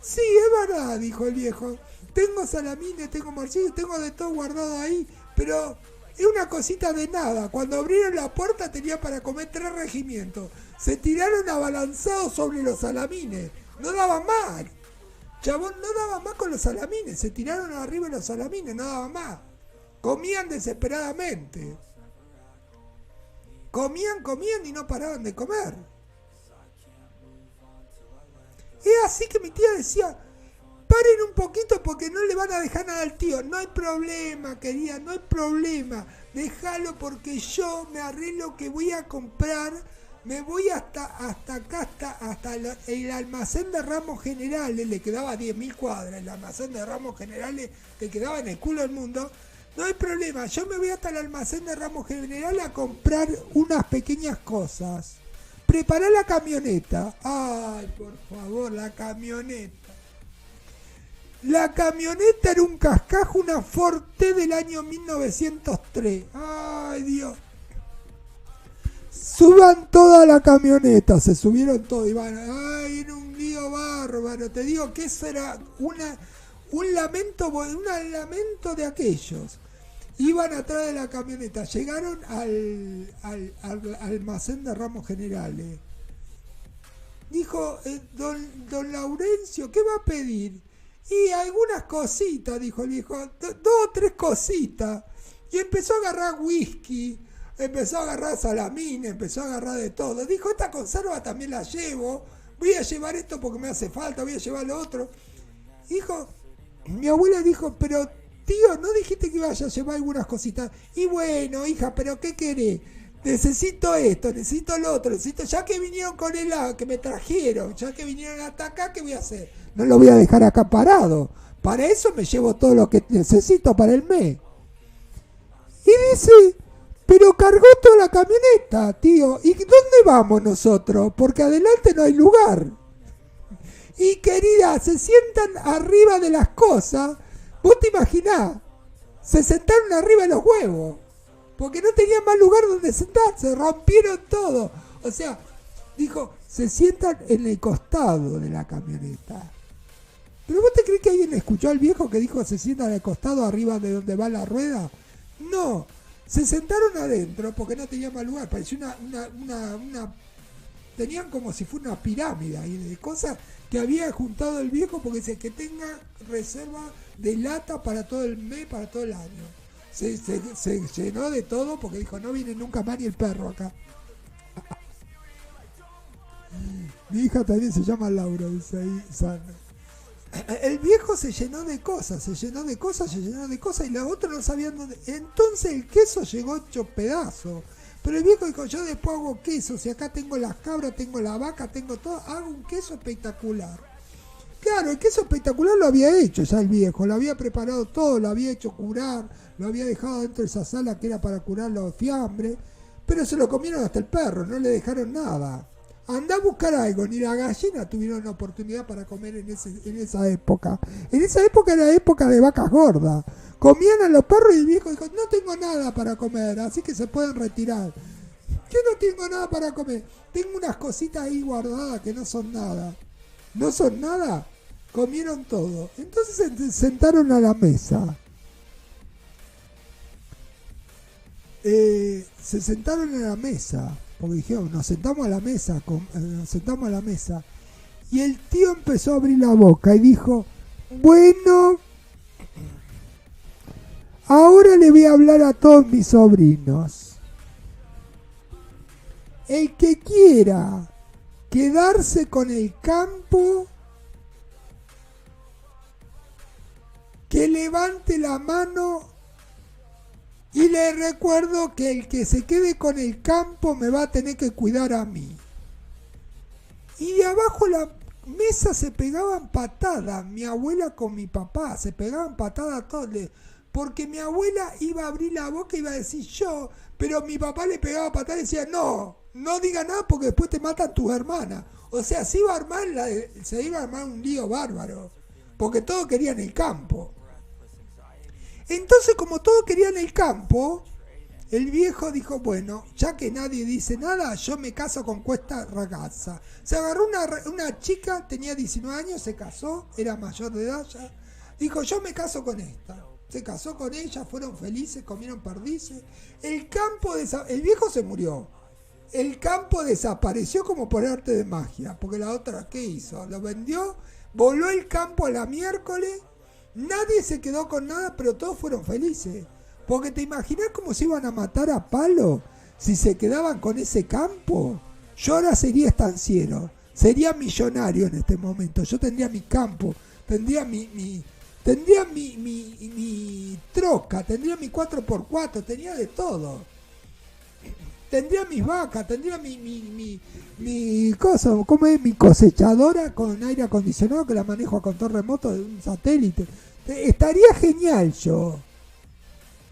Sí, es verdad, dijo el viejo. Tengo salamines, tengo morcilla, tengo de todo guardado ahí, pero es una cosita de nada. Cuando abrieron la puerta tenía para comer 3 regimientos. Se tiraron abalanzados sobre los salamines. No daba más. Chabón, no daba más con los salamines. Se tiraron arriba de los salamines, no daba más. Comían desesperadamente. Comían y no paraban de comer. Es así que mi tía decía, paren un poquito porque no le van a dejar nada al tío. No hay problema, querida, no hay problema. Déjalo porque yo me arreglo que voy a comprar. Me voy hasta acá, hasta el almacén de Ramos Generales. Le quedaba 10.000 cuadras. El almacén de Ramos Generales le quedaba en el culo del mundo. No hay problema, yo me voy hasta el almacén de Ramos Generales a comprar unas pequeñas cosas. Prepará la camioneta. Ay, por favor, la camioneta. La camioneta era un cascajo, una Ford T del año 1903. Ay, Dios. Suban toda la camioneta. Se subieron todos y van. Ay, era un lío bárbaro. Te digo que eso era un lamento de aquellos. Iban atrás de la camioneta, llegaron al almacén de Ramos Generales. Dijo, don Laurencio, ¿qué va a pedir? Y algunas cositas, dijo el viejo, 2 o 3 cositas. Y empezó a agarrar whisky, empezó a agarrar salamín, empezó a agarrar de todo. Dijo, esta conserva también la llevo, voy a llevar esto porque me hace falta, voy a llevar lo otro. Dijo, mi abuela dijo, pero tío, ¿no dijiste que ibas a llevar algunas cositas? Y bueno, hija, ¿pero qué querés? Necesito esto, necesito lo otro, necesito... Ya que vinieron con el agua, que me trajeron, ya que vinieron hasta acá, ¿qué voy a hacer? No lo voy a dejar acá parado. Para eso me llevo todo lo que necesito para el mes. Y dice, pero cargó toda la camioneta, tío. ¿Y dónde vamos nosotros? Porque adelante no hay lugar. Y querida, se sientan arriba de las cosas. ¿Vos te imaginás? Se sentaron arriba de los huevos. Porque no tenían más lugar donde sentarse. Rompieron todo. O sea, dijo, se sientan en el costado de la camioneta. ¿Pero vos te crees que alguien escuchó al viejo que dijo se sientan en el costado arriba de donde va la rueda? No. Se sentaron adentro porque no tenían más lugar. Parecía una tenían como si fuera una pirámide ahí de cosas que había juntado el viejo porque dice que tenga reserva de lata para todo el mes, para todo el año. Se llenó de todo porque dijo, no viene nunca más ni el perro acá. Mi hija también se llama Laura, dice ahí Sandra. El viejo se llenó de cosas y los otros no sabían dónde. Entonces el queso llegó hecho pedazo. Pero el viejo dijo, yo después hago queso, si acá tengo las cabras, tengo la vaca, tengo todo, hago un queso espectacular. Claro, el queso espectacular lo había hecho ya el viejo, lo había preparado todo, lo había hecho curar, lo había dejado dentro de esa sala que era para curar los fiambres, pero se lo comieron hasta el perro, no le dejaron nada. Andá a buscar algo, ni la gallina tuvieron la oportunidad para comer en esa época. En esa época era época de vacas gordas. Comían a los perros y el viejo dijo, no tengo nada para comer, así que se pueden retirar. Yo no tengo nada para comer, tengo unas cositas ahí guardadas que no son nada. ¿No son nada? Comieron todo. Entonces se sentaron a la mesa. Se sentaron a la mesa. Porque dijeron, nos sentamos a la mesa. Y el tío empezó a abrir la boca y dijo, bueno, ahora le voy a hablar a todos mis sobrinos. El que quiera quedarse con el campo, que levante la mano. Y le recuerdo que el que se quede con el campo me va a tener que cuidar a mí. Y de abajo la mesa se pegaban patadas, mi abuela con mi papá, se pegaban patadas todos. Porque mi abuela iba a abrir la boca y iba a decir yo, pero mi papá le pegaba patadas y decía, no, no diga nada porque después te matan tus hermanas. O sea, se iba a armar un lío bárbaro, porque todos querían el campo. Entonces, como todos querían el campo, el viejo dijo, bueno, ya que nadie dice nada, yo me caso con esta ragazza. Se agarró una chica, tenía 19 años, se casó, era mayor de edad ya. Dijo, yo me caso con esta. Se casó con ella, fueron felices, comieron perdices. El viejo se murió. El campo desapareció como por arte de magia, porque la otra, ¿qué hizo? Lo vendió, voló el campo a la miércoles, nadie se quedó con nada, pero todos fueron felices. Porque te imaginas cómo se iban a matar a palo si se quedaban con ese campo. Yo ahora sería estanciero, sería millonario en este momento. Yo tendría mi campo, tendría mi troca, tendría mi 4x4, tendría de todo. Tendría mis vacas, tendría mi cosa, ¿cómo es? Mi cosechadora con aire acondicionado que la manejo a control remoto de un satélite. Estaría genial yo.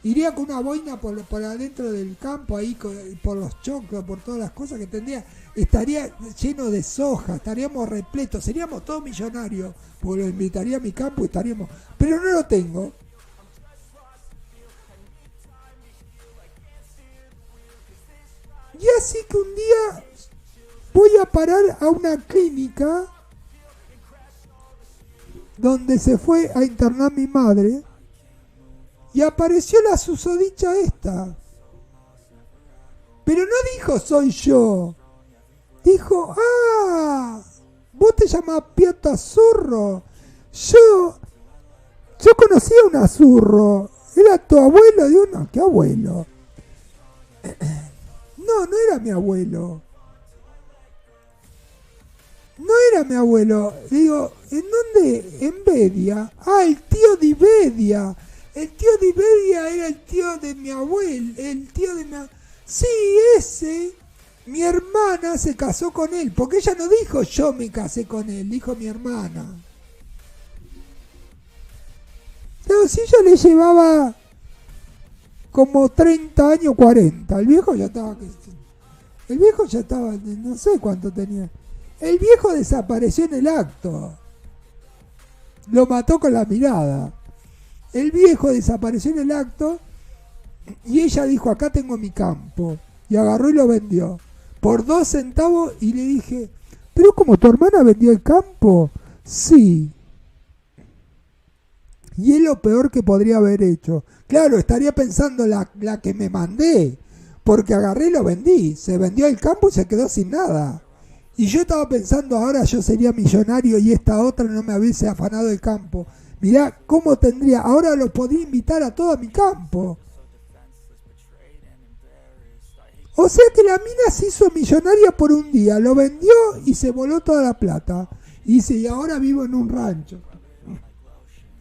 Iría con una boina por adentro del campo, ahí por los choclos, por todas las cosas que tendría. Estaría lleno de soja, estaríamos repletos, seríamos todos millonarios. Porque lo invitaría a mi campo y estaríamos... Pero no lo tengo. Y así que un día voy a parar a una clínica donde se fue a internar mi madre. Y apareció la susodicha esta. Pero no dijo soy yo. Dijo, vos te llamás Piota Zurro. Yo conocí a un azurro. Era tu abuelo de uno. ¿Qué abuelo? No era mi abuelo. No era mi abuelo. Digo, ¿en dónde? En Bedia. El tío de Bedia. El tío de Iberia era el tío de mi abuelo, Sí, ese. Mi hermana se casó con él, porque ella no dijo yo me casé con él, dijo mi hermana. Pero si ella le llevaba como 30 años, 40, el viejo ya estaba, no sé cuánto tenía. El viejo desapareció en el acto. Lo mató con la mirada. El viejo desapareció en el acto y ella dijo, acá tengo mi campo. Y agarró y lo vendió. Por 2 centavos y le dije, ¿pero como tu hermana vendió el campo? Sí. Y es lo peor que podría haber hecho. Claro, estaría pensando la que me mandé. Porque agarré y lo vendí. Se vendió el campo y se quedó sin nada. Y yo estaba pensando, ahora yo sería millonario y esta otra no me hubiese afanado el campo. Mirá cómo tendría, ahora lo podría invitar a todo mi campo. O sea que la mina se hizo millonaria por un día, lo vendió y se voló toda la plata. Y dice, y ahora vivo en un rancho.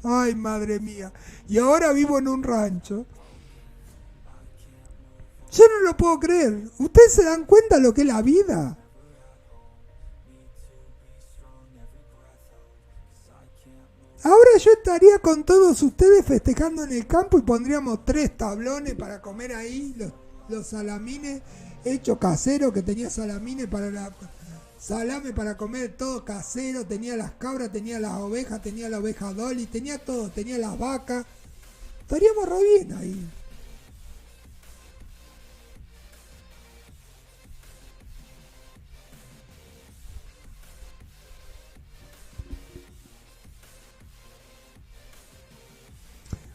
Ay, madre mía. Y ahora vivo en un rancho. Yo no lo puedo creer. ¿Ustedes se dan cuenta lo que es la vida? Ahora yo estaría con todos ustedes festejando en el campo y pondríamos 3 tablones para comer ahí, los salamines hechos caseros, que tenía salamines salame para comer, todo casero, tenía las cabras, tenía las ovejas, tenía la oveja Dolly, tenía todo, tenía las vacas. Estaríamos re bien ahí.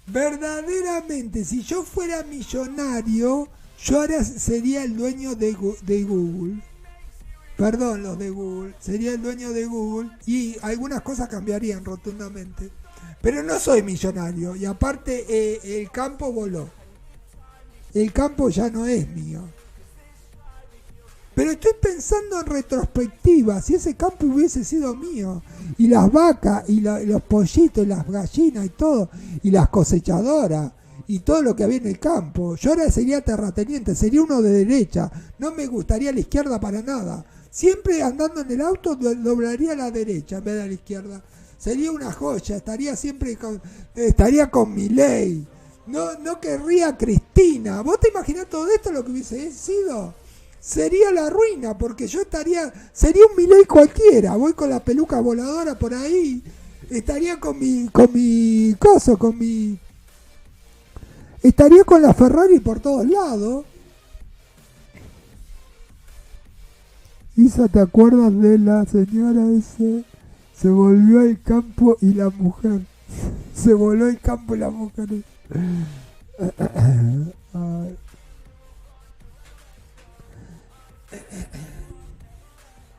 Verdaderamente, si yo fuera millonario, yo ahora sería el dueño de Google. Perdón, los de Google. Sería el dueño de Google y algunas cosas cambiarían rotundamente. Pero no soy millonario y aparte el campo voló. El campo ya no es mío. Pero estoy pensando en retrospectiva, si ese campo hubiese sido mío, y las vacas, y los pollitos, y las gallinas, y todo, y las cosechadoras, y todo lo que había en el campo. Yo ahora sería terrateniente, sería uno de derecha, no me gustaría la izquierda para nada. Siempre andando en el auto doblaría a la derecha en vez de a la izquierda. Sería una joya, estaría con Milei. No querría a Cristina. ¿Vos te imaginás todo esto lo que hubiese sido? sería la ruina, porque yo sería un Milei cualquiera, voy con la peluca voladora por ahí, estaría estaría con la Ferrari por todos lados. Isa, ¿te acuerdas de la señora ese? Se volvió al campo y la mujer. Se voló el campo y la mujer.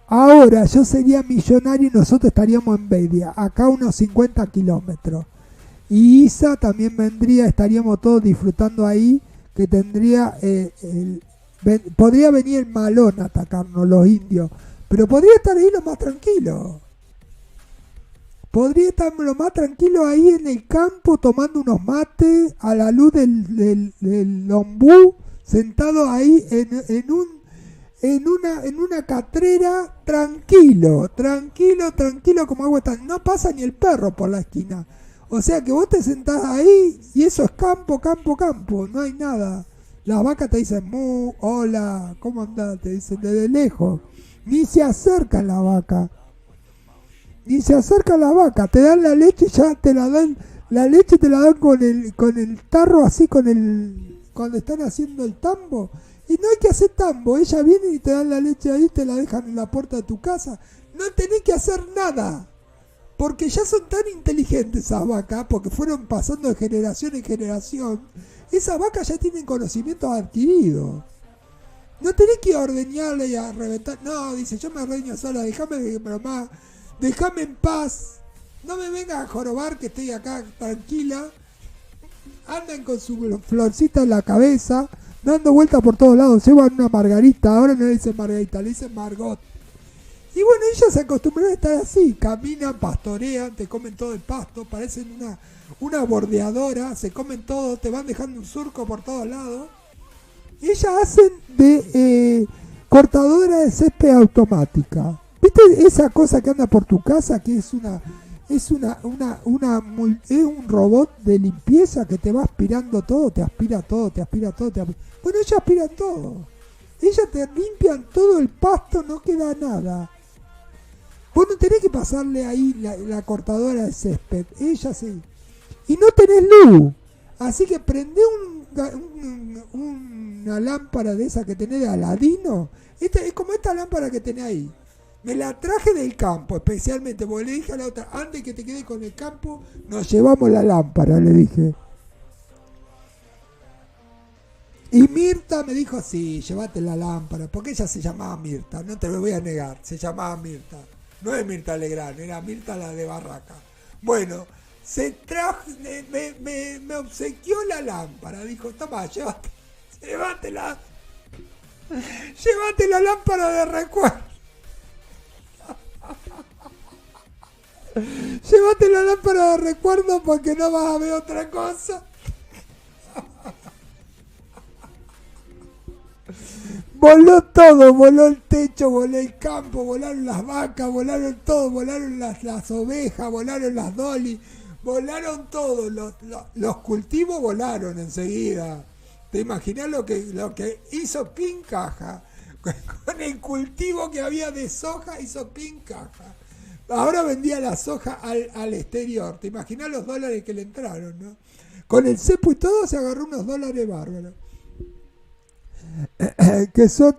Ahora yo sería millonario y nosotros estaríamos en Bedia, acá unos 50 kilómetros. Y Isa también vendría, estaríamos todos disfrutando ahí, que tendría, podría venir el Malón a atacarnos, los indios, pero podría estar ahí lo más tranquilo. Podría estar lo más tranquilo ahí en el campo tomando unos mates a la luz del ombú, sentado ahí en una catrera, tranquilo como agua está. No pasa ni el perro por la esquina. O sea que vos te sentás ahí y eso es campo, no hay nada. Las vacas te dicen mu, hola, ¿cómo andás? Te dicen desde lejos. Ni se acerca la vaca. Te dan la leche y ya te la dan. La leche te la dan con el tarro así, cuando están haciendo el tambo. Y no hay que hacer tambo, ella viene y te dan la leche ahí, te la dejan en la puerta de tu casa. No tenés que hacer nada, porque ya son tan inteligentes esas vacas, porque fueron pasando de generación en generación. Esas vacas ya tienen conocimientos adquiridos. No tenés que ordeñarle y a reventar. No, dice, yo me ordeño sola, déjame en paz. No me vengas a jorobar que estoy acá tranquila. Andan con su florcita en la cabeza, dando vueltas por todos lados, llevan una margarita, ahora no le dicen margarita, le dicen Margot. Y bueno, ellas se acostumbraron a estar así, caminan, pastorean, te comen todo el pasto, parecen una bordeadora, se comen todo, te van dejando un surco por todos lados. Y ellas hacen de cortadora de césped automática. ¿Viste esa cosa que anda por tu casa, que es un robot de limpieza que te va aspirando todo, te aspira todo. Bueno, ellas aspiran todo. Ellas te limpian todo el pasto, no queda nada. Vos no tenés que pasarle ahí la cortadora de césped. Ella sí. Y no tenés luz. Así que prende una lámpara de esa que tenés de Aladino. Es como esta lámpara que tenés ahí. Me la traje del campo, especialmente, porque le dije a la otra, antes que te quede con el campo, nos llevamos la lámpara, le dije. Y Mirta me dijo, sí, llévate la lámpara, porque ella se llamaba Mirta, no te lo voy a negar, se llamaba Mirta. No es Mirta Legrand, era Mirta la de Barraca. Bueno, me obsequió la lámpara, dijo, toma, llévatela. Llévate la lámpara de recuerdo. Llévate la lámpara de recuerdo porque no vas a ver otra cosa. Voló todo, voló el techo, voló el campo, volaron las vacas, volaron todo, volaron las ovejas, volaron las dolly, volaron todo, los cultivos volaron enseguida. ¿Te imaginas lo que hizo Pincaja? Con el cultivo que había de soja hizo Pincaja. Ahora vendía la soja al exterior. ¿Te imaginas los dólares que le entraron, no? Con el cepo y todo se agarró unos dólares bárbaros. Que sos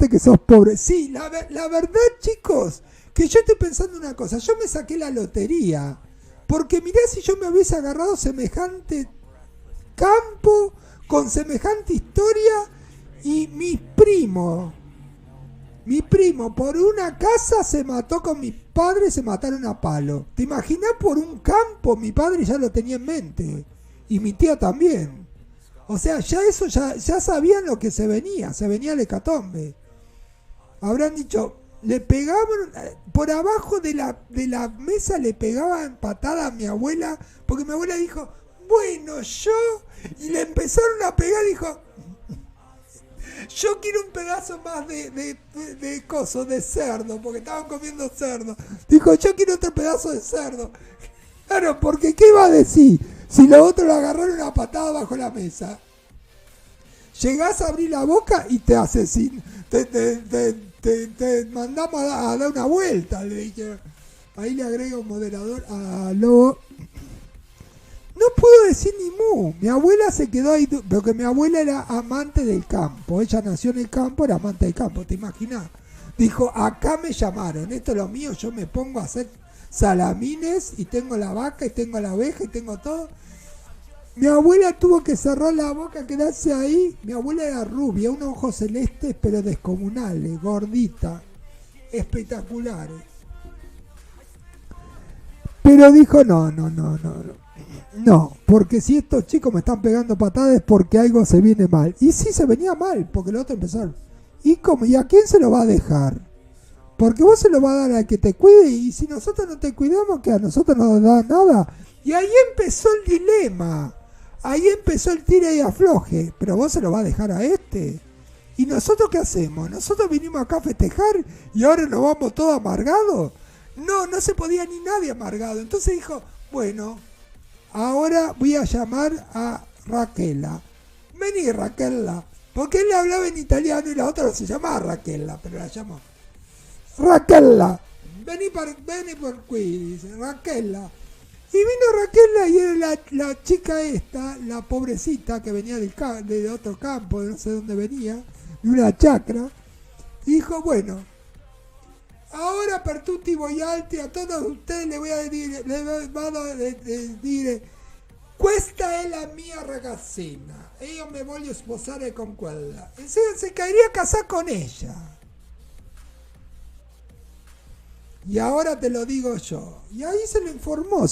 pobre. Sí, la verdad, chicos, que yo estoy pensando una cosa. Yo me saqué la lotería. Porque mirá si yo me hubiese agarrado semejante campo, con semejante historia, y mi primo por una casa se mató con mi padre, se mataron a palo. ¿Te imaginas por un campo? Mi padre ya lo tenía en mente. Y mi tía también. O sea, ya sabían lo que se venía el hecatombe. Habrán dicho, le pegaban, por abajo de la mesa le pegaban patada a mi abuela, porque mi abuela dijo, bueno, y le empezaron a pegar, dijo, yo quiero un pedazo más de coso, de cerdo, porque estaban comiendo cerdo. Dijo, yo quiero otro pedazo de cerdo. Claro, porque ¿qué iba a decir? Si los otros lo agarraron a patada bajo la mesa. Llegás a abrir la boca y te asesinan. te mandamos a dar una vuelta, le dije. Ahí le agrega un moderador a Lobo. No puedo decir ni mu. Mi abuela se quedó ahí, porque mi abuela era amante del campo. Ella nació en el campo, era amante del campo, ¿te imaginas? Dijo, acá me llamaron, esto es lo mío, yo me pongo a hacer salamines y tengo la vaca y tengo la oveja y tengo todo. Mi abuela tuvo que cerrar la boca, quedarse ahí. Mi abuela era rubia, unos ojos celestes pero descomunales, gordita, espectaculares. Pero dijo, no, porque si estos chicos me están pegando patadas es porque algo se viene mal. Y sí se venía mal, porque los otros empezaron. ¿Y cómo? ¿Y a quién se lo va a dejar? Porque vos se lo vas a dar al que te cuide, y si nosotros no te cuidamos, que a nosotros no nos da nada. Y ahí empezó el dilema. Ahí empezó el tira y afloje. Pero vos se lo vas a dejar a este. ¿Y nosotros qué hacemos? ¿Nosotros vinimos acá a festejar y ahora nos vamos todos amargados? No se podía ni nadie amargado. Entonces dijo, bueno, ahora voy a llamar a Raquela. Vení, Raquela. Porque él le hablaba en italiano y la otra no se llamaba Raquela, pero la llamó Raquela. Vení por qui, dice Raquela. Y vino Raquela y era la chica esta, la pobrecita que venía de otro campo, de no sé dónde venía, de una chacra. Y dijo, bueno, ahora per tutti voi altri, a todos ustedes le voy a dire, questa è la mia ragazzina. Io me voglio sposare con quella. Y se quería casar con ella. Y ahora te lo digo yo. Y ahí se le informó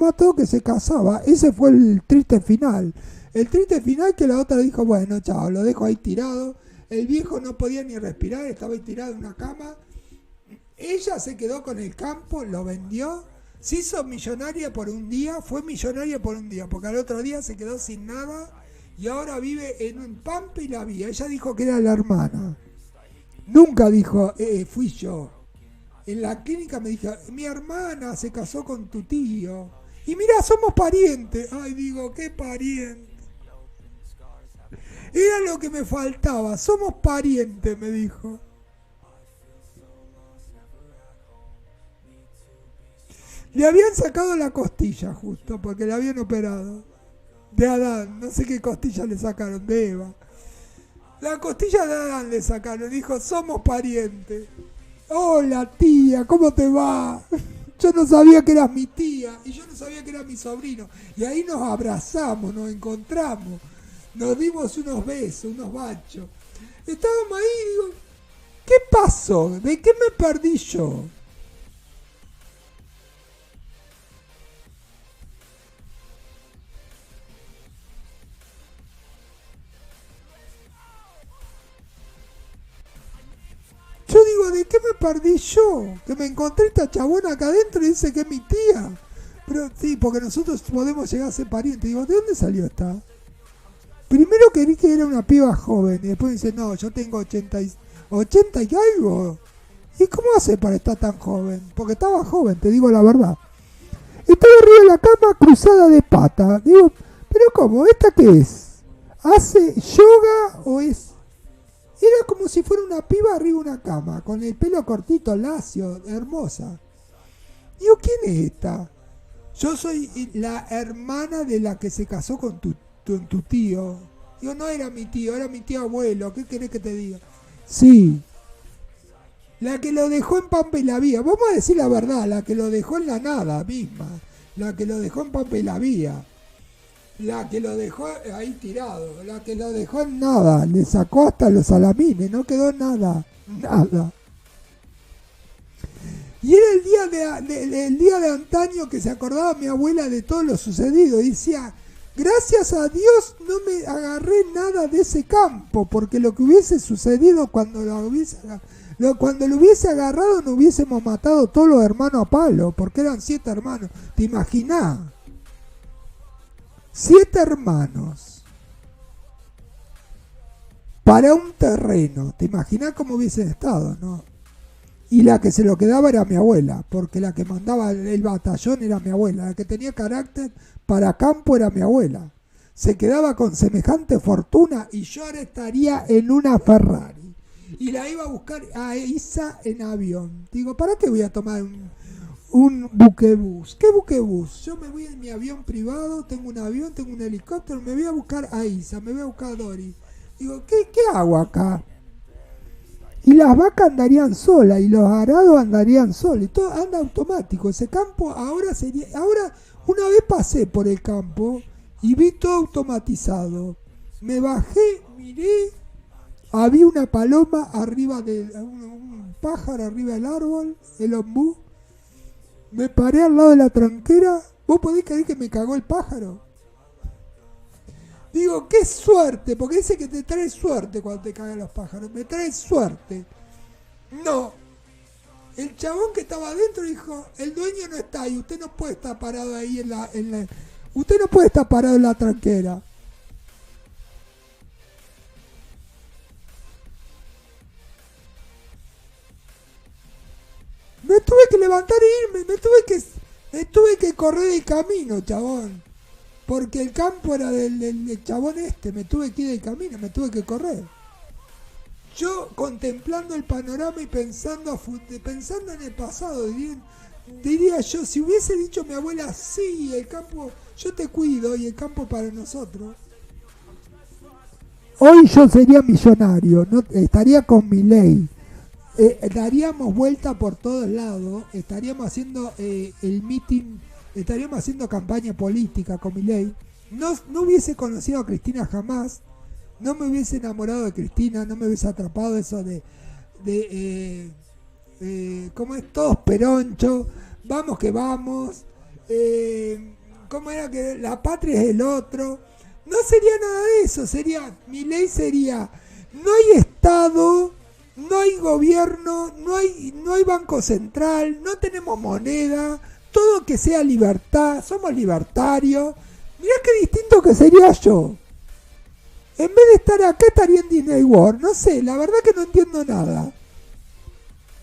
a todo que se casaba. Ese fue el triste final. El triste final que la otra dijo, bueno, chao, lo dejo ahí tirado. El viejo no podía ni respirar, estaba ahí tirado en una cama. Ella se quedó con el campo, lo vendió, se hizo millonaria por un día, fue millonaria por un día, porque al otro día se quedó sin nada y ahora vive en un Pampa y la Vía. Ella dijo que era la hermana. Nunca dijo, fui yo. En la clínica me dijo, mi hermana se casó con tu tío. Y mira, somos parientes. Ay, digo, qué pariente. Era lo que me faltaba, somos parientes, me dijo. Le habían sacado la costilla justo, porque le habían operado. De Adán, no sé qué costilla le sacaron, de Eva. La costilla de Adán le sacaron, dijo, somos parientes. Hola tía, ¿cómo te va? Yo no sabía que eras mi tía y yo no sabía que eras mi sobrino. Y ahí nos abrazamos, nos encontramos, nos dimos unos besos, unos bachos. Estábamos ahí y digo, ¿qué pasó? ¿De qué me perdí yo? Yo digo, ¿de qué me perdí yo? Que me encontré esta chabona acá adentro y dice que es mi tía. Pero sí, porque nosotros podemos llegar a ser parientes. Digo, ¿de dónde salió esta? Primero creí que era una piba joven y después dice, no, yo tengo 80 y algo. ¿Y cómo hace para estar tan joven? Porque estaba joven, te digo la verdad. Estaba arriba de la cama cruzada de pata. Digo, ¿pero cómo? ¿Esta qué es? ¿Hace yoga o es...? Era como si fuera una piba arriba de una cama, con el pelo cortito, lacio, hermosa. Digo, ¿quién es esta? Yo soy la hermana de la que se casó con tu tío. Digo, no era mi tío, era mi tío abuelo. ¿Qué querés que te diga? Sí. La que lo dejó en Pampa y la Vía. Vamos a decir la verdad, la que lo dejó en la nada misma. La que lo dejó en Pampa y la Vía. La que lo dejó ahí tirado, la que lo dejó en nada, le sacó hasta los salamines, no quedó nada. Y era el día de antaño que se acordaba mi abuela de todo lo sucedido. Y decía, gracias a Dios no me agarré nada de ese campo, porque lo que hubiese sucedido cuando lo hubiese agarrado no hubiésemos matado todos los hermanos a palo, porque eran 7 hermanos. ¿Te imaginás? 7 hermanos para un terreno. ¿Te imaginas cómo hubiesen estado, no? Y la que se lo quedaba era mi abuela, porque la que mandaba el batallón era mi abuela. La que tenía carácter para campo era mi abuela. Se quedaba con semejante fortuna y yo ahora estaría en una Ferrari. y la iba a buscar a Isa en avión. Digo, ¿para qué voy a tomar un buquebús? ¿Qué buquebús? Yo me voy en mi avión privado, tengo un avión, tengo un helicóptero, me voy a buscar a Isa, me voy a buscar a Dori. Digo, ¿qué hago acá? Y las vacas andarían solas y los arados andarían solos y todo anda automático. Ese campo ahora una vez pasé por el campo y vi todo automatizado. Me bajé, miré, había una paloma arriba de un pájaro arriba del árbol, el ombú. Me paré al lado de la tranquera. ¿Vos podés creer que me cagó el pájaro? Digo, qué suerte, porque dice que te trae suerte cuando te cagan los pájaros. Me trae suerte. No. El chabón que estaba adentro dijo, el dueño no está ahí, usted no puede estar parado ahí usted no puede estar parado en la tranquera. Me tuve que levantar e irme, me tuve que correr el camino, chabón. Porque el campo era del chabón me tuve que ir del camino, me tuve que correr. Yo contemplando el panorama y pensando en el pasado, diría yo, si hubiese dicho mi abuela, sí, el campo, yo te cuido y el campo para nosotros. Hoy yo sería millonario, no estaría con Milei. Daríamos vuelta por todos lados, estaríamos haciendo el meeting, estaríamos haciendo campaña política con Milei. No hubiese conocido a Cristina jamás, no me hubiese enamorado de Cristina, no me hubiese atrapado eso ¿cómo es? Todos peronchos, vamos que vamos, ¿cómo era que la patria es el otro? No sería nada de eso, Milei sería, no hay Estado, no hay gobierno, no hay banco central, no tenemos moneda, todo que sea libertad, somos libertarios. Mirá qué distinto que sería yo. En vez de estar acá estaría en Disney World, no sé, la verdad que no entiendo nada.